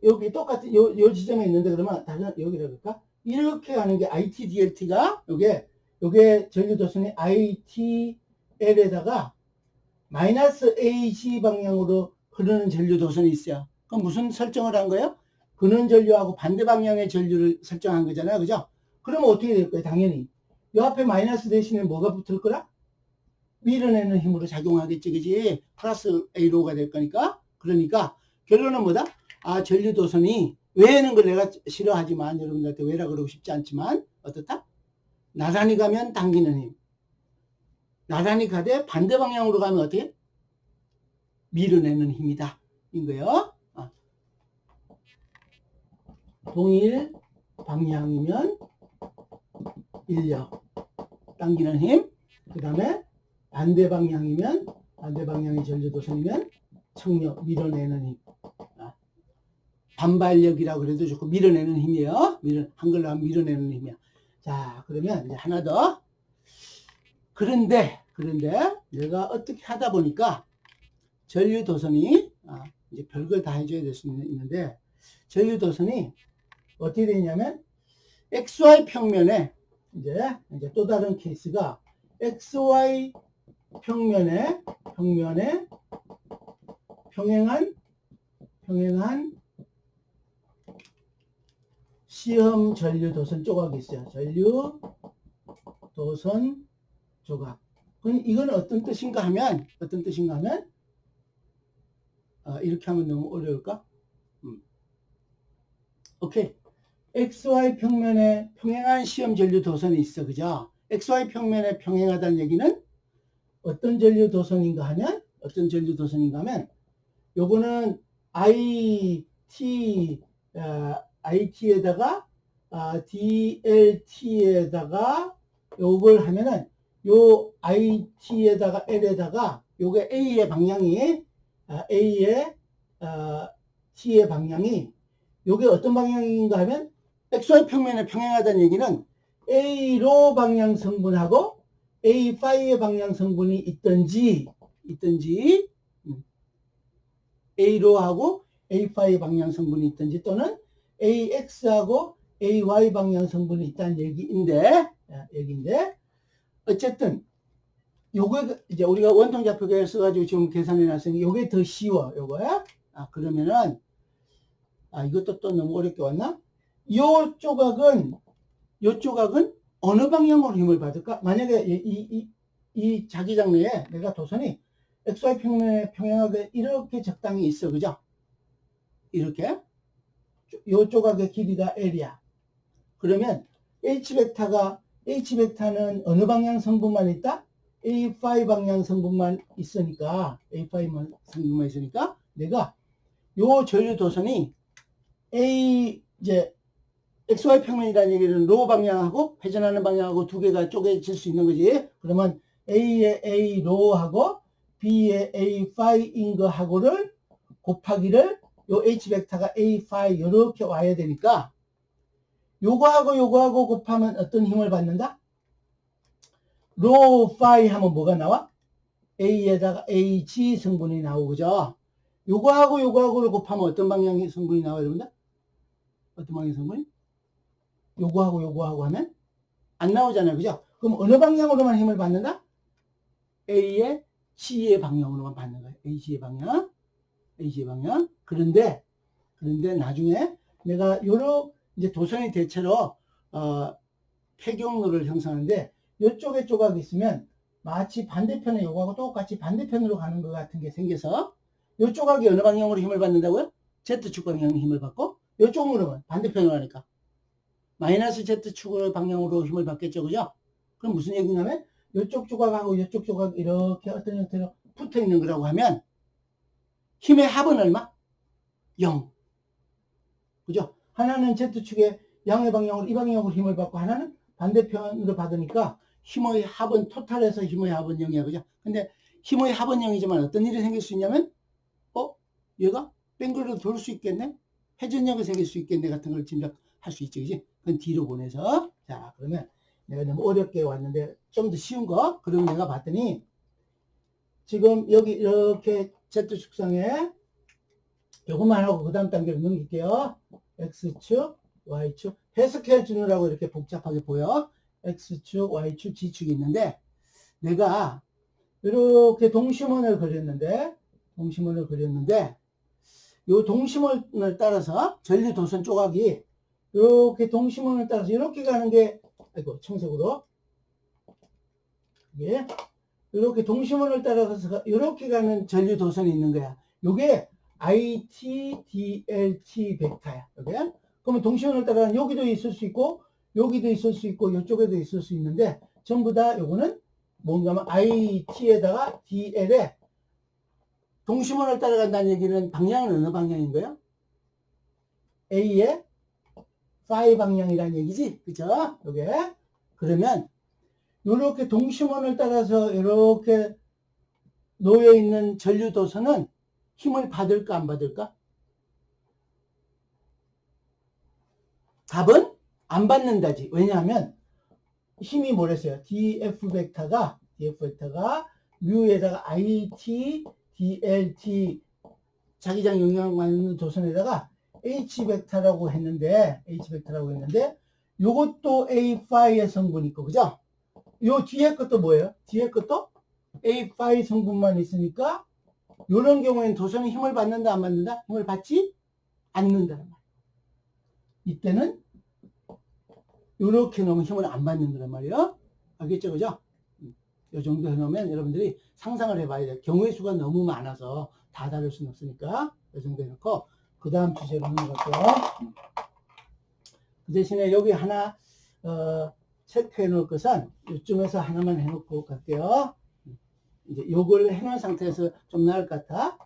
여기 똑같은 요 지점에 있는데, 그러면 다른 여기라 그럴까? 이렇게 가는 게 IT DLT가 요게 전류 도선이 ITL에다가 마이너스 AC 방향으로 흐르는 전류 도선이 있어요. 그럼 무슨 설정을 한 거예요? 근원 전류하고 반대 방향의 전류를 설정한 거잖아요. 그죠? 그러면 어떻게 될 거예요? 당연히 요 앞에 마이너스 대신에 뭐가 붙을 거라? 밀어내는 힘으로 작용하겠지. 그지? 플러스 A로가 될 거니까. 그러니까 결론은 뭐다? 전류 도선이, 왜는 걸 내가 싫어하지만, 여러분들한테 왜라 그러고 싶지 않지만, 어떻다? 나란히 가면 당기는 힘, 나란히 가되 반대 방향으로 가면 어떻게? 밀어내는 힘이다. 인 거예요. 동일 방향이면 인력, 당기는 힘. 그 다음에 반대 방향이면, 반대 방향의 전류 도선이면 청력, 밀어내는 힘. 반발력이라고 그래도 좋고, 밀어내는 힘이에요. 한글로 하면 밀어내는 힘이야. 자, 그러면 이제 하나 더. 그런데 내가 어떻게 하다 보니까 전류 도선이, 이제 별걸 다 해줘야 될 수 있는데, 전류 도선이 어떻게 되냐면, XY 평면에, 이제 또 다른 케이스가, XY 평면에 평행한 시험 전류 도선 조각이 있어요. 전류 도선 조각. 그럼 이건 어떤 뜻인가 하면, 이렇게 하면 너무 어려울까? 오케이. XY 평면에 평행한 시험 전류 도선이 있어. 그죠? XY 평면에 평행하다는 얘기는 어떤 전류 도선인가 하면, 요거는 IT에다가 DLT에다가 요걸 하면은, 요 IT에다가 L에다가 요게 A의 방향이, A의 T의 방향이, 요게 어떤 방향인가 하면, XY 평면에 평행하다는 얘기는 A로 방향 성분하고 A5의 방향 성분이 있든지 A로 하고 A5 방향 성분이 있든지, 또는 AX하고 AY 방향 성분이 있다는 얘기인데, 어쨌든 요거 이제 우리가 원통 좌표계를 써가지고 지금 계산해 놨으니 요게 더 쉬워. 요거야. 그러면은 이것도 또 너무 어렵게 왔나? 요 조각은 어느 방향으로 힘을 받을까? 만약에 이 자기장 내에 내가 도선이 XY 평면에 평행하게 이렇게 적당히 있어. 그죠? 이렇게. 요 조각의 길이가 L이야. 그러면 H벡터는 어느 방향 성분만 있다? A5 방향 성분만 있으니까, 내가 요 전류 도선이 A 이제 XY 평면이라는 얘기는 로 방향하고 회전하는 방향하고 두 개가 쪼개질 수 있는 거지. 그러면 A의 A 로하고 B의 A 파이인 거하고를 곱하기를 요 H 벡터가 A 파이 이렇게 와야 되니까 요거하고 곱하면 어떤 힘을 받는다? 로 파이 하면 뭐가 나와? A에다가 H 성분이 나오고 그죠? 요거하고를 곱하면 어떤 방향의 성분이 나와요, 여러분들? 어떤 방향의 성분이? 요거하고 하면 안 나오잖아요. 그죠? 그럼 어느 방향으로만 힘을 받는다? A의 C의 방향으로만 받는 거예요. A의 방향. 그런데 나중에 내가 요런 이제 도선의 대체로 폐경로를 형성하는데 요쪽에 조각이 있으면 마치 반대편에 요거하고 똑같이 반대편으로 가는 것 같은 게 생겨서 요 조각이 어느 방향으로 힘을 받는다고요? Z축 방향으로 힘을 받고 요쪽으로는 반대편으로 가니까 마이너스 Z축 방향으로 힘을 받겠죠. 그죠? 그럼 무슨 얘기냐면 요쪽 조각하고 요쪽 조각 이렇게 어떤 형태로 붙어 있는 거라고 하면 힘의 합은 얼마? 0. 그죠? 하나는 Z축의 양의 방향으로 이 방향으로 힘을 받고 하나는 반대편으로 받으니까 힘의 합은 토탈에서 힘의 합은 0이야. 그죠? 근데 힘의 합은 0이지만 어떤 일이 생길 수 있냐면 얘가 뱅글로 돌 수 있겠네? 회전력이 생길 수 있겠네 같은 걸 짐작할 수 있지. 그지? 그건 뒤로 보내서 자 그러면 내가 너무 어렵게 왔는데 좀 더 쉬운 거 그러면 내가 봤더니 지금 여기 이렇게 Z축상에 요것만 하고 그 다음 단계로 넘길게요. X축, Y축 해석해 주느라고 이렇게 복잡하게 보여. X축, Y축, G축이 있는데 내가 이렇게 동심원을 그렸는데 요 동심원을 따라서 전류도선 조각이 이렇게 동심원을 따라서 이렇게 가는 게 아이고 청색으로 예 이렇게 동심원을 따라서 이렇게 가는 전류도선이 있는 거야. 요게 IT, DLT 벡터야. 요게 그러면 동심원을 따라가는 여기도 있을 수 있고 여기도 있을 수 있고 이쪽에도 있을 수 있는데 전부 다 요거는 뭔가 하면 IT에다가 DL에 동심원을 따라간다는 얘기는 방향은 어느 방향인 거예요? A의 파이 방향이라는 얘기지. 그죠? 요게. 그러면 요렇게 동심원을 따라서 이렇게 놓여 있는 전류도선은 힘을 받을까 안 받을까? 답은 안 받는다지. 왜냐하면 힘이 뭐랬어요? DF 벡터가 뮤에다가 IT, DLT 자기장 영향을 받는 도선에다가 H 벡터라고 했는데 요것도 A 파이의 성분이 있고 그죠? 요 뒤에 것도 뭐예요? 뒤에 것도 A 파이 성분만 있으니까 요런 경우에는 도선이 힘을 받는다 안 받는다? 힘을 받지 않는다는 말이에요. 이때는 요렇게 놓으면 힘을 안 받는 거란 말이에요. 알겠죠? 그죠? 요 정도 해놓으면 여러분들이 상상을 해봐야 돼요. 경우의 수가 너무 많아서 다 다룰 수는 없으니까 요 정도 해놓고 그 다음 주제로 넘어갈게요. 그 대신에 여기 하나 체크해 놓을 것은 이쯤에서 하나만 해놓고 갈게요. 이제 요걸 해놓은 상태에서 좀 나을 것 같아.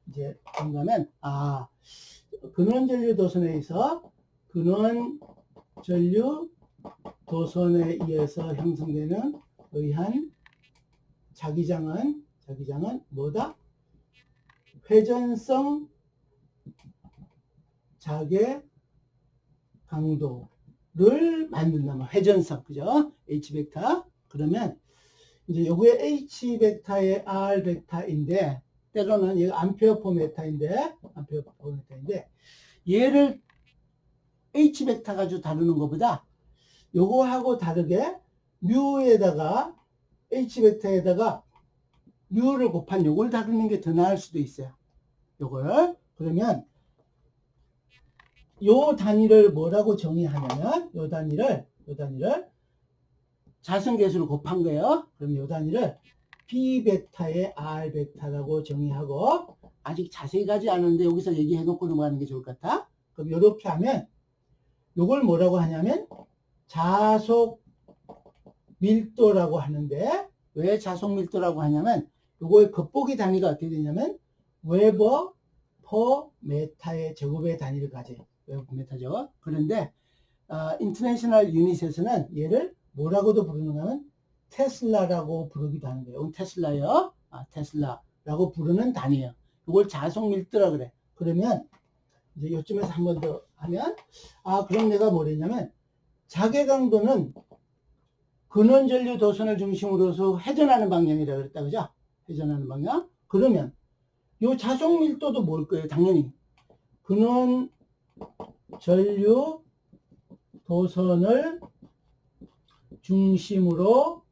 이제 뭔가면 근원전류 도선에 의해서 근원전류 도선에 의해서 형성되는 의한 자기장은 뭐다? 회전성 자개 강도를 만든다면 회전성 그죠? H 벡터 그러면 이제 요게 H 벡터의 R 벡터인데 때로는 얘가 암페어 포메타인데 얘를 H 벡터 가지고 다루는 것보다 요거하고 다르게 뮤에다가 H 벡터에다가 뮤를 곱한 요걸 다루는 게 더 나을 수도 있어요. 요걸 그러면 요 단위를 뭐라고 정의하냐면 요 단위를 자성계수를 곱한 거예요. 그럼 요 단위를 B 벡터의 R 벡터라고 정의하고 아직 자세히 가지 않았는데 여기서 얘기해 놓고 넘어가는 게 좋을 것 같아. 그럼 요렇게 하면 요걸 뭐라고 하냐면 자속 밀도라고 하는데 왜 자속 밀도라고 하냐면 요거의 겉보기 단위가 어떻게 되냐면 웨버 퍼 메타의 제곱의 단위를 가져요. 웨버퍼 메타죠. 그런데 인터내셔널 유닛에서는 얘를 뭐라고도 부르는가 하면 테슬라라고 부르기도 하는 거예요. 테슬라요. 테슬라라고 부르는 단위예요. 이걸 자속 밀도라 그래. 그러면 이제 요쯤에서 한 번 더 하면 그럼 내가 뭐랬냐면 자개 강도는 근원전류 도선을 중심으로서 회전하는 방향이라 그랬다 그죠? 회전하는 방향. 그러면 요 자속 밀도도 뭘 거예요? 당연히 근원 전류 도선을 중심축으로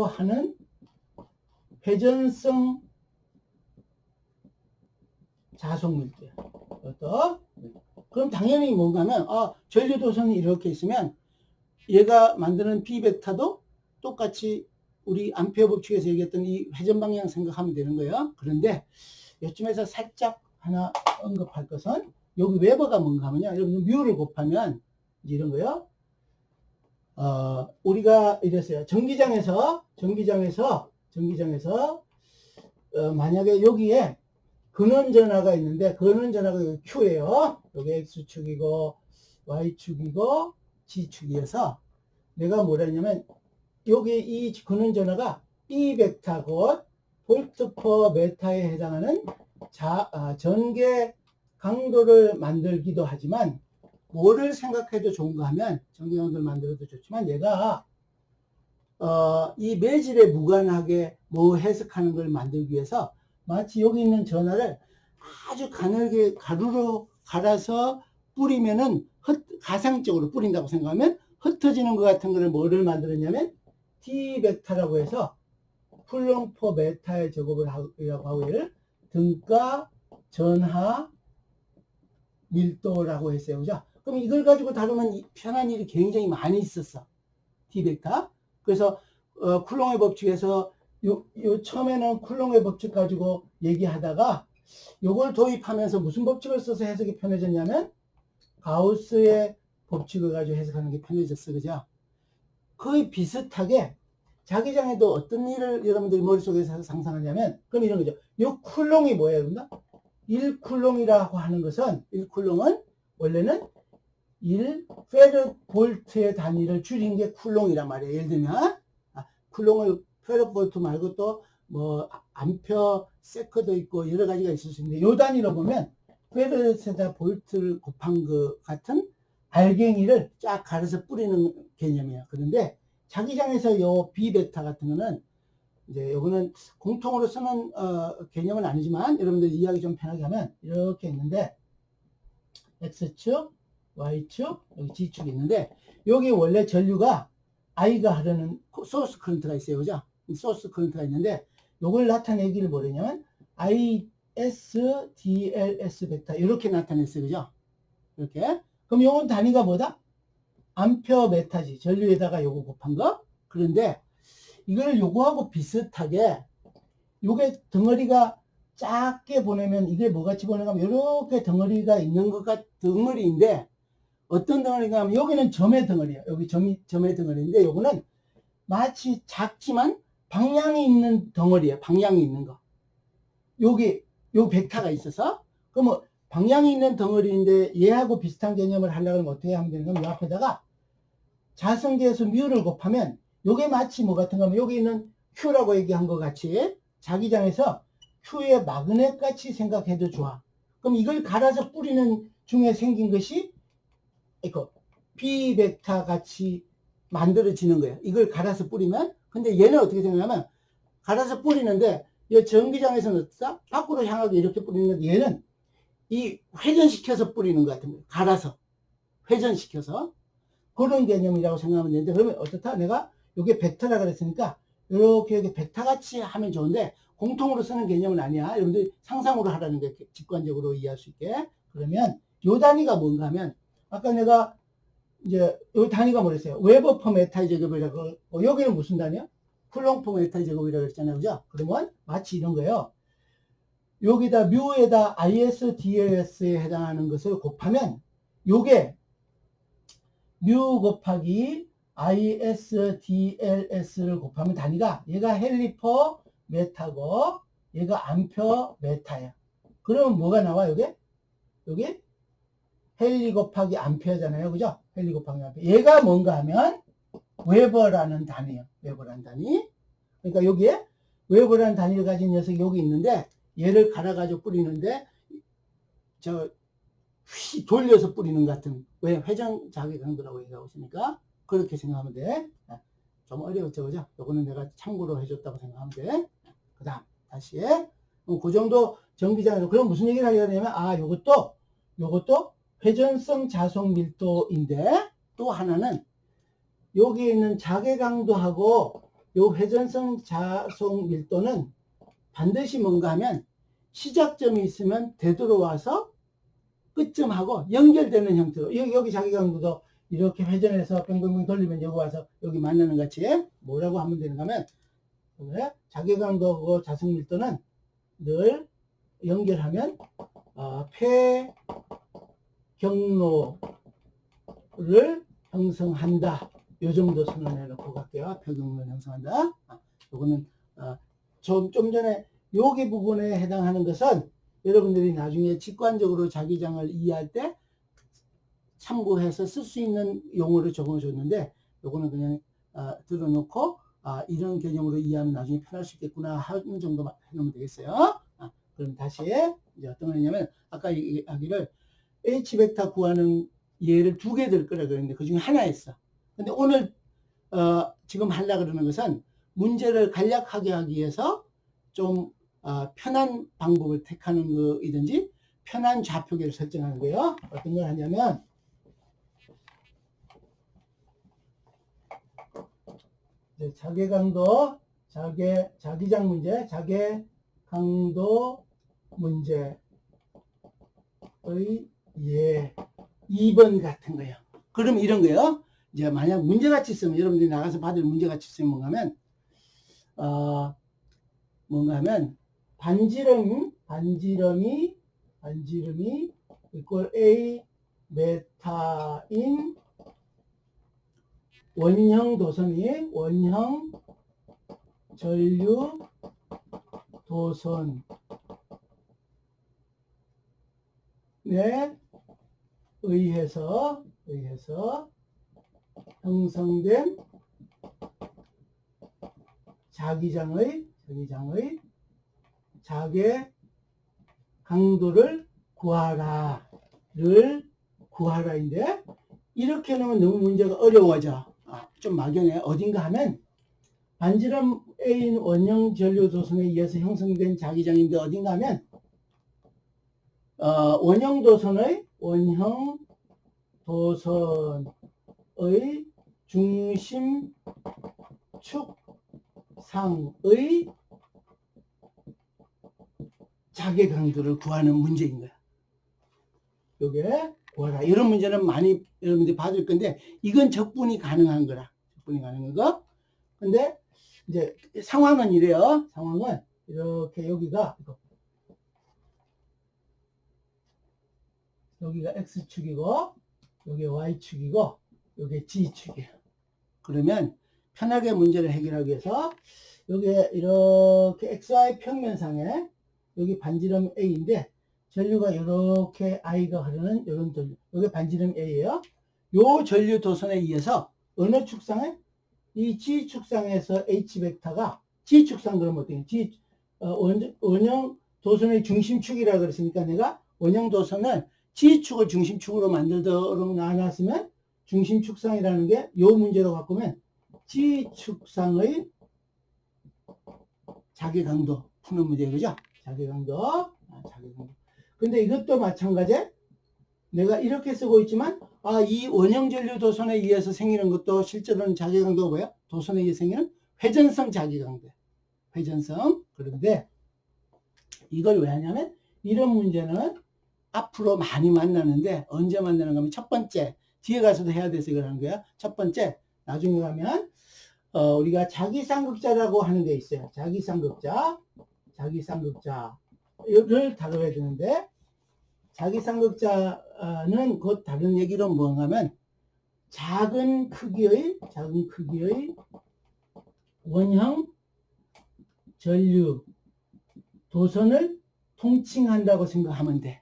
하는 회전성 자속 밀도야. 그럼 당연히 뭔가 하면 전류 도선이 이렇게 있으면 얘가 만드는 B 벡터도 똑같이 우리 암페어 법칙에서 얘기했던 이 회전 방향 생각하면 되는 거예요. 그런데 요쯤에서 살짝 하나 언급할 것은 여기 웨버가 뭔가 하면요. 여러분 뮤를 곱하면 이런 거요. 우리가 이랬어요. 전기장에서 만약에 여기에 근원전화가 있는데 근원전화가 여기 Q예요. 여기 X축이고 Y축이고 G축이어서 내가 뭐라 했냐면 여기 이 근원전화가 B 벡터 곧 볼트 퍼 메타에 해당하는 전개 강도를 만들기도 하지만 뭐를 생각해도 좋은가 하면 전개 강도를 만들어도 좋지만 얘가 이 매질에 무관하게 뭐 해석하는 걸 만들기 위해서 마치 여기 있는 전화를 아주 가늘게 가루로 갈아서 뿌리면은 가상적으로 뿌린다고 생각하면 흩어지는 것 같은 거를 뭐를 만들었냐면 D 벡터라고 해서 쿨롱 퍼 메타의 제곱을 하고 얘를 등가 전하 밀도라고 했어요. 그죠? 그럼 이걸 가지고 다루면 편한 일이 굉장히 많이 있었어. D 벡터. 그래서 쿨롱의 법칙에서 요 처음에는 쿨롱의 법칙 가지고 얘기하다가 요걸 도입하면서 무슨 법칙을 써서 해석이 편해졌냐면 가우스의 법칙을 가지고 해석하는 게 편해졌어. 그죠? 거의 비슷하게 자기장에도 어떤 일을 여러분들이 머릿속에서 상상하냐면 그럼 이런 거죠. 요 쿨롱이 뭐예요? 여러분들? 1쿨롱이라고 하는 것은 1쿨롱은 원래는 1페르볼트의 단위를 줄인 게 쿨롱이란 말이에요. 예를 들면 쿨롱을 페르볼트 말고 또 뭐 암페어 세커도 있고 여러 가지가 있을 수 있는데 요 단위로 보면 페르세다 볼트를 곱한 것 같은 알갱이를 쫙 갈아서 뿌리는 개념이에요. 그런데 자기장에서 요 B 벡터 같은 거는 이제 요거는 공통으로 쓰는 개념은 아니지만 여러분들 이해하기 좀 편하게 하면 이렇게 있는데 X축, Y축, 여기 G축이 있는데 여기 원래 전류가 I가 흐르는 소스 커런트가 있어요. 그죠? 소스 커런트가 있는데 요걸 나타내기를 뭐냐면 IS, DLS 벡터 이렇게 나타냈어요. 그죠? 이렇게. 그럼 요건 단위가 뭐다? 암페어 메타지. 전류에다가 요거 곱한 거. 그런데 이걸 요거하고 비슷하게 요게 덩어리가 작게 보내면 이게 뭐같이 보내면 이렇게 덩어리가 있는 것과 덩어리인데 어떤 덩어리가 하면 여기는 점의 덩어리야. 여기 점의 덩어리인데 요거는 마치 작지만 방향이 있는 덩어리야. 방향이 있는 거. 여기 요 벡터가 있어서 그러면 방향이 있는 덩어리인데 얘하고 비슷한 개념을 하려면 어떻게 하면 되는 거면 이 앞에다가 자성계에서 뮤를 곱하면 요게 마치 뭐 같은가 하면 여기 있는 Q라고 얘기한 것 같이 자기장에서 Q의 마그넷 같이 생각해도 좋아. 그럼 이걸 갈아서 뿌리는 중에 생긴 것이 이거 B 벡터 같이 만들어지는 거예요. 이걸 갈아서 뿌리면 근데 얘는 어떻게 생각하면 갈아서 뿌리는데 이 전기장에서는 어떻다? 밖으로 향하게 이렇게 뿌리는 건데 얘는 이 회전시켜서 뿌리는 것 같은 거예요. 갈아서 회전시켜서 그런 개념이라고 생각하면 되는데 그러면 어떻다? 내가 이게 벡터라 그랬으니까 이렇게 여기 벡터 같이 하면 좋은데 공통으로 쓰는 개념은 아니야. 여러분들 상상으로 하라는 게 직관적으로 이해할 수 있게. 그러면 요 단위가 뭔가 하면 아까 내가 이제 요 단위가 뭐랬어요? 웨버 퍼 메타의 제곱이라고 여기는 무슨 단위야? 쿨롱 퍼 메타의 제곱이라고 했잖아요. 그죠? 그러면 마치 이런 거예요. 여기다 뮤에다 ISDLS에 해당하는 것을 곱하면 요게 뮤 곱하기 ISDLS를 곱하면 단위가 얘가 헬리퍼 메타고 얘가 암페어 메타야. 그러면 뭐가 나와? 요게 여기 헨리 곱하기 암페어잖아요. 그죠? 헨리 곱하기 암페어. 얘가 뭔가 하면 웨버라는 단위예요. 웨버라는 단위. 그러니까 여기에 웨버라는 단위를 가진 녀석이 여기 있는데 얘를 갈아가지고 뿌리는데 돌려서 뿌리는 것 같은 왜 회전 자기 강도라고 얘기하고 있으니까 그렇게 생각하면 돼. 좀 어려웠죠, 그죠? 요거는 내가 참고로 해줬다고 생각하면 돼. 그 다음 다시 그 정도 정비장으로. 그럼 무슨 얘기를 하려고 하냐면 요것도 회전성 자속 밀도인데 또 하나는 여기에 있는 자개 강도하고 요 회전성 자속 밀도는 반드시 뭔가 하면 시작점이 있으면 되돌아와서 끝점하고 연결되는 형태로 여기 자개 강도도 이렇게 회전해서 뺑뺑뺑 돌리면 여기 와서 여기 만나는 같이 뭐라고 하면 되는가 하면 자개 강도하고 자속 밀도는 늘 연결하면 폐 경로를 형성한다. 요 정도 선언해 놓고 갈게요. 폐 경로를 형성한다. 요거는 좀 전에 여기 부분에 해당하는 것은 여러분들이 나중에 직관적으로 자기장을 이해할 때 참고해서 쓸 수 있는 용어를 적어 줬는데 요거는 그냥 들어놓고 이런 개념으로 이해하면 나중에 편할 수 있겠구나 하는 정도만 해놓으면 되겠어요. 그럼 다시 이제 어떤 거냐면 아까 얘기하기를 H벡터 구하는 예를 두 개 들 거라 그랬는데 그 중에 하나였어. 근데 오늘 지금 하려고 그러는 것은 문제를 간략하게 하기 위해서 좀 편한 방법을 택하는 거이든지 편한 좌표계를 설정하는 거예요. 어떤 걸 하냐면 자개 강도, 자기장 문제, 자개 강도 문제의 2번 같은 거예요. 그럼 이런 거예요. 이제 만약 문제같이 있으면 여러분들이 나가서 받을 문제같이 있으면 뭔가 하면 반지름이 이꼴 A 메타인 원형 전류 도선에 의해서 형성된 자기장의 자개 강도를 구하라인데 이렇게 놓으면 너무 문제가 어려워져. 좀 막연해. 어딘가 하면 반지름 A인 원형 전류 도선에 의해서 형성된 자기장인데 어딘가 하면 원형 도선의 중심 축상의 자개 강도를 구하는 문제인 거야. 요게 구하라. 이런 문제는 많이 여러분들이 받을 건데 이건 적분이 가능한 거라. 적분이 가능한 거. 근데 이제 상황은 이래요. 상황은 이렇게 여기가 X축이고 여기 Y축이고 여기 G축이에요. 그러면 편하게 문제를 해결하기 위해서 여기에 이렇게 XY 평면상에 여기 반지름 A인데 전류가 이렇게 I가 흐르는 이런 전류. 여기 반지름 A예요. 요 전류 도선에 의해서 어느 축상에? 이 G축상에서 H벡터가 G축상 그러면 어떻게? 원형 도선의 중심축이라고 그랬으니까 내가 원형 도선을 G축을 중심축으로 만들도록 나눴으면 중심축상이라는 게 요 문제로 바꾸면 G축상의 자개 강도 푸는 문제 그죠? 자개 강도. 근데 이것도 마찬가지. 내가 이렇게 쓰고 있지만 이 원형 전류 도선에 의해서 생기는 것도 실제로는 자개 강도가 뭐야? 도선에 의해 생기는 회전성 자개 강도. 회전성. 그런데 이걸 왜 하냐면 이런 문제는 앞으로 많이 만나는데 언제 만나는가 하면 첫 번째 뒤에 가서도 해야 돼서 이걸 하는 거야. 첫 번째 나중에 가면 우리가 자기쌍극자라고 하는 게 있어요. 자기쌍극자를 다뤄야 되는데 자기쌍극자는 곧 다른 얘기로 뭔가 하면 작은 크기의 원형 전류 도선을 통칭한다고 생각하면 돼.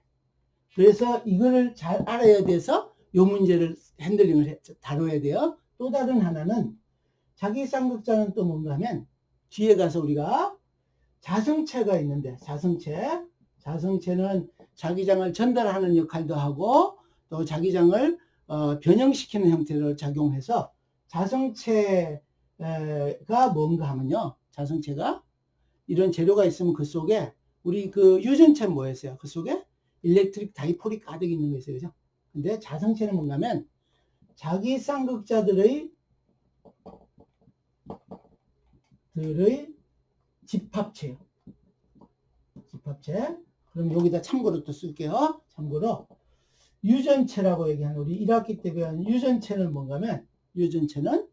그래서 이거를 잘 알아야 돼서 요 문제를 핸들링을 다뤄야 돼요. 또 다른 하나는 자기 쌍극자는 또 뭔가 하면 뒤에 가서 우리가 자성체가 있는데 자성체는 자기장을 전달하는 역할도 하고 또 자기장을 변형시키는 형태로 작용해서 자성체가 뭔가 하면요. 자성체가 이런 재료가 있으면 그 속에 우리 그 유전체 뭐였어요? 그 속에 일렉트릭 다이폴이 가득 있는 거 있어요. 그죠? 근데 자성체는 뭔가 하면 자기 쌍극자들의 집합체요. 집합체. 그럼 여기다 참고로 또 쓸게요. 참고로 유전체라고 얘기하는 우리 1학기 때 배운 유전체는 뭔가 하면 유전체는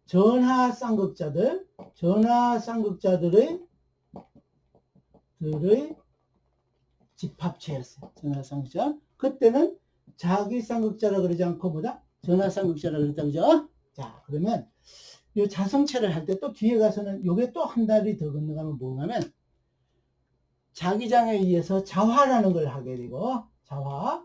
전하 쌍극자들의 집합체였어요. 전하 쌍극자. 그때는 자기 쌍극자라 그러지 않고 뭐다? 전하 쌍극자라 그랬다. 그죠? 자, 그러면 이 자성체를 할 때 또 뒤에 가서는 요게 또 한 달이 더 건너가면 뭔가 하면 자기장에 의해서 자화라는 걸 하게 되고 자화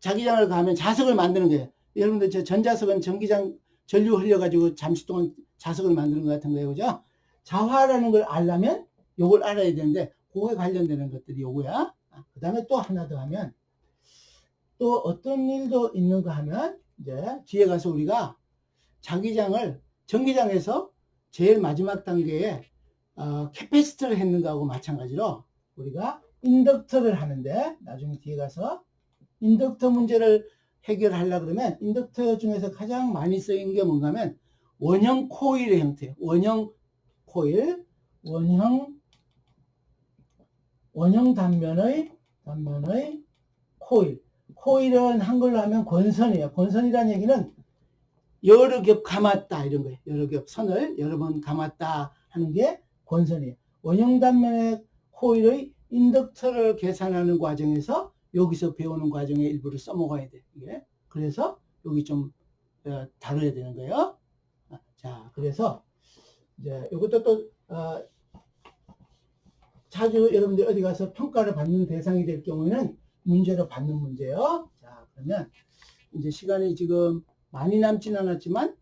자기장을 가면 자석을 만드는 거예요. 여러분들 저 전자석은 전기장 전류 흘려가지고 잠시 동안 자석을 만드는 것 같은 거예요. 그죠? 자화라는 걸 알려면 요걸 알아야 되는데 그거에 관련되는 것들이 요거야. 그 다음에 또 하나 더 하면 또 어떤 일도 있는가 하면 이제 뒤에 가서 우리가 자기장을 전기장에서 제일 마지막 단계에 캐패시터를 했는 거하고 마찬가지로 우리가 인덕터를 하는데 나중에 뒤에 가서 인덕터 문제를 해결하려고 그러면 인덕터 중에서 가장 많이 쓰인 게 뭔가 하면 원형 코일의 형태예요. 원형 코일, 원형 단면의 코일. 코일은 한글로 하면 권선이에요. 권선이라는 얘기는 여러 겹 감았다 이런 거예요. 여러 겹 선을 여러 번 감았다 하는 게 권선이에요. 원형 단면의 코일의 인덕터를 계산하는 과정에서 여기서 배우는 과정의 일부를 써먹어야 돼. 이게. 그래서 여기 좀 다뤄야 되는 거예요. 자, 그래서 이제 이것도 또 자주 여러분들 어디 가서 평가를 받는 대상이 될 경우에는 문제로 받는 문제요. 자, 그러면 이제 시간이 지금 많이 남진 않았지만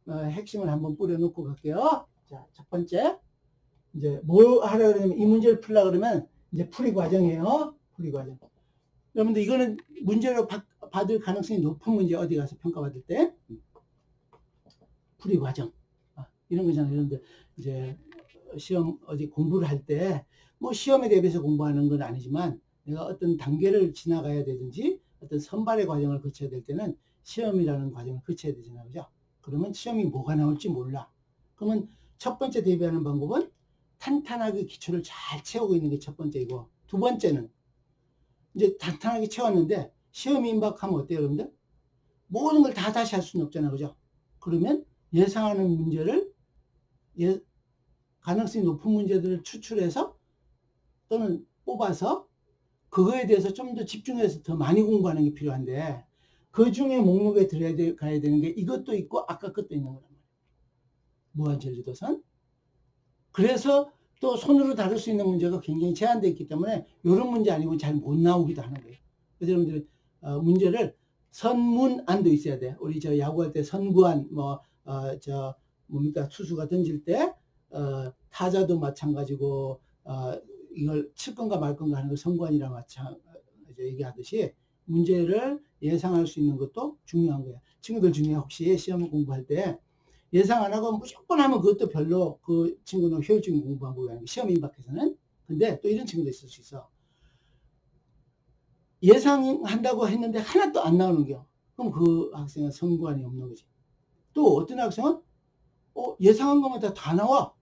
핵심을 한번 뿌려놓고 갈게요. 자, 첫 번째 이제 뭘 하려 그러면 이 문제를 풀려 그러면 이제 풀이 과정이에요. 풀이 과정. 여러분들 이거는 문제로 받을 가능성이 높은 문제 어디 가서 평가받을 때 풀이 과정 이런 거잖아요. 여러분들 이제 시험 어디 공부를 할 때 뭐 시험에 대비해서 공부하는 건 아니지만 내가 어떤 단계를 지나가야 되든지 어떤 선발의 과정을 거쳐야 될 때는 시험이라는 과정을 거쳐야 되잖아요. 그죠? 그러면 시험이 뭐가 나올지 몰라. 그러면 첫 번째 대비하는 방법은 탄탄하게 기초를 잘 채우고 있는 게 첫 번째이고 두 번째는 이제 탄탄하게 채웠는데 시험이 임박하면 어때요, 여러분들? 모든 걸 다 다시 할 수는 없잖아요. 그죠? 그러면 예상하는 문제를 가능성이 높은 문제들을 추출해서 또는 뽑아서 그거에 대해서 좀 더 집중해서 더 많이 공부하는 게 필요한데 그 중에 목록에 가야 되는 게 이것도 있고 아까 것도 있는 거란 말이에요. 무한전류도선. 그래서 또 손으로 다룰 수 있는 문제가 굉장히 제한되어 있기 때문에 이런 문제 아니고 잘 못 나오기도 하는 거예요. 그래서 여러분들 문제를 선문안도 있어야 돼. 우리 저 야구할 때 선구안 뭡니까 투수가 던질 때 타자도 마찬가지고 이걸 칠 건가 말 건가 하는 거 선구안이랑 마찬가지 얘기하듯이 문제를 예상할 수 있는 것도 중요한 거예요. 친구들 중에 혹시 시험 공부할 때 예상 안 하고 무조건 하면 그것도 별로 그 친구는 효율적인 공부한 거예요. 시험 임박해서는. 근데 또 이런 친구도 있을 수 있어. 예상한다고 했는데 하나도 안 나오는 겨. 그럼 그 학생은 선구안이 없는 거지. 또 어떤 학생은 예상한 것마다 다 나와.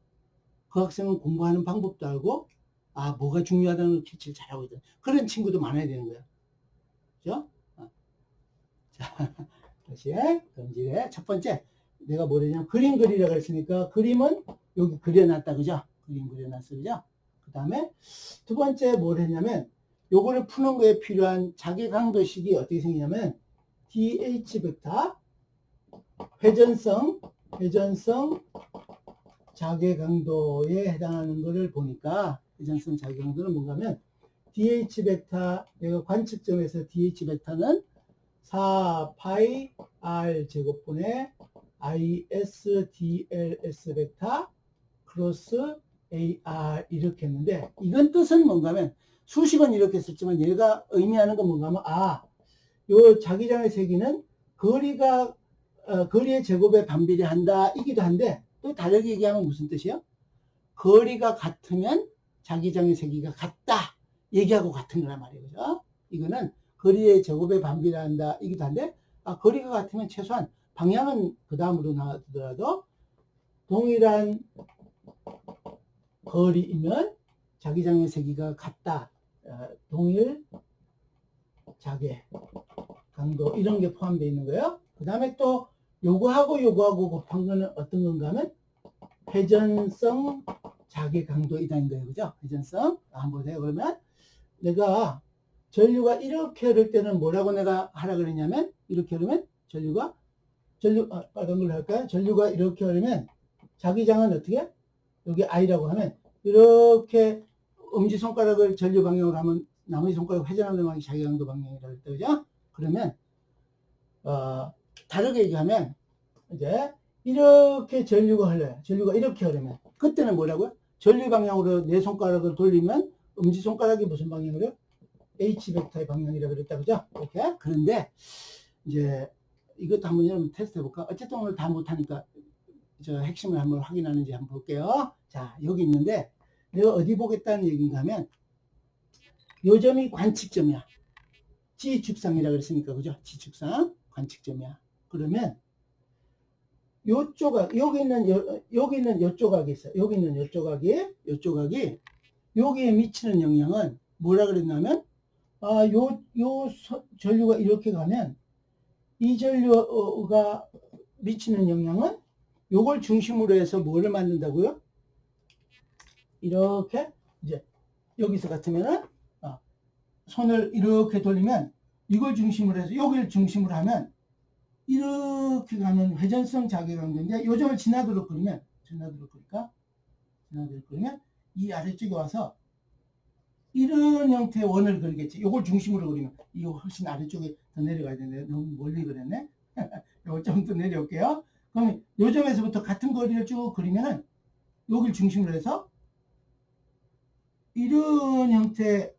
그 학생은 공부하는 방법도 알고 뭐가 중요하다는 걸 캐치를 잘하고 있다. 그런 친구도 많아야 되는 거야. 그죠? 자, 다시 검질의 첫 번째 내가 뭐랬냐면 그림 그리라고 했으니까 그림은 여기 그려놨다. 그죠? 그림 그려놨어. 그죠? 그 다음에 두 번째 뭘 했냐면 요거를 푸는 거에 필요한 자기 강도식이 어떻게 생기냐면 DH 벡터 회전성 자기 강도에 해당하는 거를 보니까 회전성 자기 강도는 뭔가 하면 DH 벡터, 내가 관측점에서 DH 벡터는 4파이 R 제곱분의 ISDLS 벡터 크로스 AR 이렇게 했는데, 이건 뜻은 뭔가 하면 수식은 이렇게 썼지만 얘가 의미하는 건 뭔가 하면 요 자기장의 세기는 거리의 제곱에 반비례한다 이기도 한데, 또 다르게 얘기하면 무슨 뜻이에요? 거리가 같으면 자기장의 세기가 같다 얘기하고 같은 거란 말이에요. 그죠? 이거는 거리의 제곱에 반비례한다 이기도 한데, 거리가 같으면 최소한 방향은 그 다음으로 나와두더라도 동일한 거리이면 자기장의 세기가 같다. 동일 자개 강도 이런 게 포함되어 있는 거예요. 그 다음에 또 요거하고 곱한 거는 어떤 건가 하면 회전성 자개 강도이다는 거예요. 그죠? 회전성. 한번 보세요. 그러면 내가 전류가 이렇게 흐를 때는 뭐라고 내가 하라 그랬냐면, 이렇게 흐르면 빨간 걸로 할까요? 전류가 이렇게 흐르면 자기장은 어떻게? 여기 I라고 하면 이렇게 엄지손가락을 전류 방향으로 하면 나머지 손가락 회전하는 방향이 자기강도 방향이라고 했다. 그죠? 그러면 다르게 얘기하면 이제 이렇게 전류가 흘러요. 전류가 이렇게 흐르면 그때는 뭐라고요? 전류 방향으로 내 손가락을 돌리면 엄지손가락이 무슨 방향으로? H 벡터의 방향이라고 그랬다. 그죠? 이렇게. 그런데 이제 이것도 한번 여러분 테스트 해볼까? 어쨌든 오늘 다 못하니까 저 핵심을 한번 확인하는지 한번 볼게요. 자, 여기 있는데 내가 어디 보겠다는 얘기인가 하면 요 점이 관측점이야. 지축상이라고 그랬으니까, 그죠? 지축상 관측점이야. 그러면 요 조각, 여기 있는 요 조각이 있어요. 여기 있는 요 조각이 여기에 미치는 영향은 뭐라 그랬냐면, 전류가 이렇게 가면 이 전류가 미치는 영향은 요걸 중심으로 해서 뭐를 만든다고요? 이렇게 이제 여기서 같으면은 손을 이렇게 돌리면 이걸 중심으로 해서 여기를 중심으로 하면 이렇게 가는 회전성 자개강도인데, 요 점을 지나도록 그리면 이 아래쪽에 와서 이런 형태의 원을 그리겠지. 요걸 중심으로 그리면 이거 훨씬 아래쪽에 더 내려가야 되는데 너무 멀리 그렸네. 요걸 좀 더 내려올게요. 그러면 요 점에서부터 같은 거리를 쭉 그리면은 여기를 중심으로 해서 이런 형태의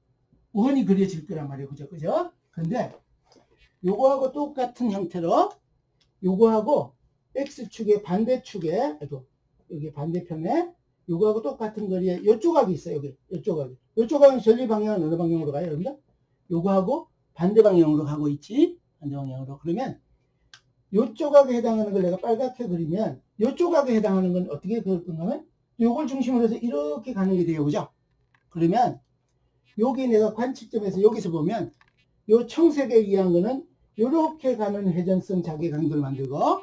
원이 그려질 거란 말이에요. 그죠? 근데 요거하고 똑같은 형태로 요거하고 X축의 반대축에, 여기 반대편에 요거하고 똑같은 거리에 요 조각이 있어요. 요 조각은 전류 방향은 어느 방향으로 가요, 여러분들? 요거하고 반대 방향으로 가고 있지. 반대 방향으로. 그러면 요 조각에 해당하는 걸 내가 빨갛게 그리면 요 조각에 해당하는 건 어떻게 그릴 건가 하면 요걸 중심으로 해서 이렇게 가는 게 돼요. 그죠? 그러면 여기 내가 관측점에서 여기서 보면 요 청색에 의한 거는 요렇게 가는 회전성 자개 강도를 만들고,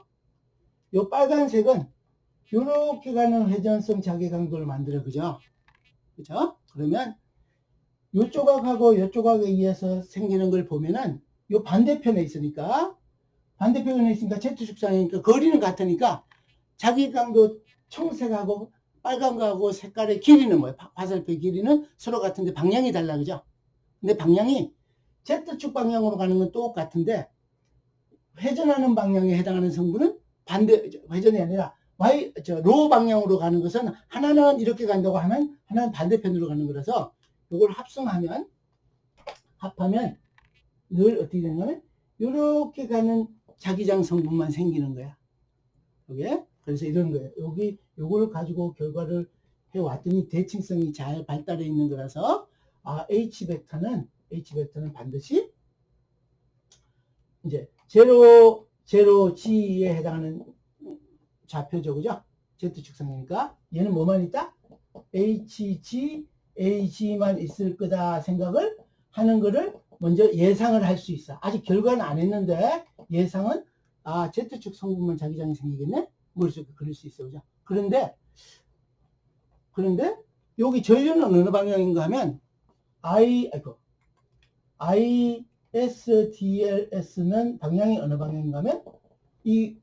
요 빨간색은 요렇게 가는 회전성 자개 강도를 만들어. 그죠? 그러면 요 조각하고 요 조각에 의해서 생기는 걸 보면은 요 반대편에 있으니까 Z축상이니까 거리는 같으니까 자기 강도 청색하고 빨간 거하고 색깔의 길이는 뭐예요? 화살표 길이는 서로 같은데 방향이 달라. 그죠? 근데 방향이 Z축 방향으로 가는 건 똑같은데 회전하는 방향에 해당하는 성분은 회전이 아니라 로 방향으로 가는 것은 하나는 이렇게 간다고 하면 하나는 반대편으로 가는 거라서 이걸 합하면 늘 어떻게 되냐면 이렇게 가는 자기장 성분만 생기는 거야. 이게 그래서 이런 거예요. 요걸 가지고 결과를 해왔더니 대칭성이 잘 발달해 있는 거라서 H 벡터는 반드시 이제 제로 G에 해당하는 좌표죠. 그죠? Z축상이니까 얘는 뭐만 있다? HG, AG만 있을 거다 생각을 하는 거를 먼저 예상을 할 수 있어. 아직 결과는 안 했는데 예상은 Z축 성분만 자기장이 생기겠네? 머릿속에 그릴 수 있어. 그죠? 그런데 여기 전류는 어느 방향인가 하면 ISDLS는 방향이 어느 방향인가 하면 이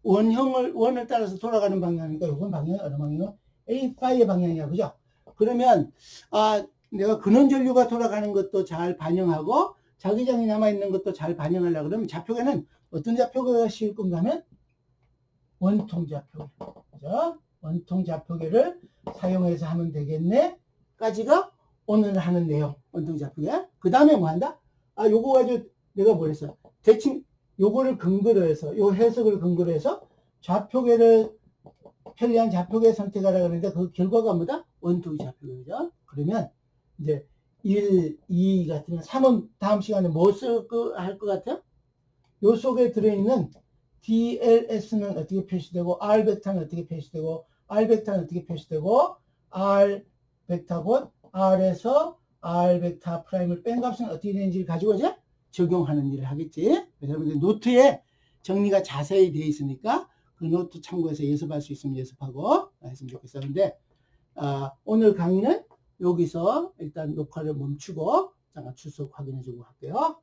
원을 따라서 돌아가는 방향이니까 이건 방향이 어느 방향이요? A 파이의 방향이야. 그죠? 그러면 내가 근원전류가 돌아가는 것도 잘 반영하고 자기장이 남아있는 것도 잘 반영하려고 그러면 좌표계는 어떤 좌표계가 씌울 건가 하면 원통 좌표계. 그죠? 원통 좌표계를 사용해서 하면 되겠네. 까지가 오늘 하는 내용. 원통 좌표계. 그 다음에 뭐 한다? 아, 요거 가지고 내가 뭘 했어? 대칭, 요거를 근거로 해서, 요 해석을 근거로 해서 좌표계를 편리한 좌표계 선택하라 그러는데 그 결과가 뭐다? 원통의 좌표계죠. 그러면 이제 1, 2 같으면 3은 다음 시간에 뭐 할 것 같아요? 요 속에 들어있는 DLS는 어떻게 표시되고 R 벡터는 어떻게 표시되고 R 벡터는 어떻게 표시되고 R 벡터 곧 R에서 R 벡터 프라임을 뺀 값은 어떻게 되는지를 가지고 이제 적용하는 일을 하겠지. 그래서 여러분들 노트에 정리가 자세히 되어 있으니까 그 노트 참고해서 연습할 수 있으면 연습하고 했으면 좋겠어. 근데 오늘 강의는 여기서 일단 녹화를 멈추고 잠깐 출석 확인해 주고 할게요.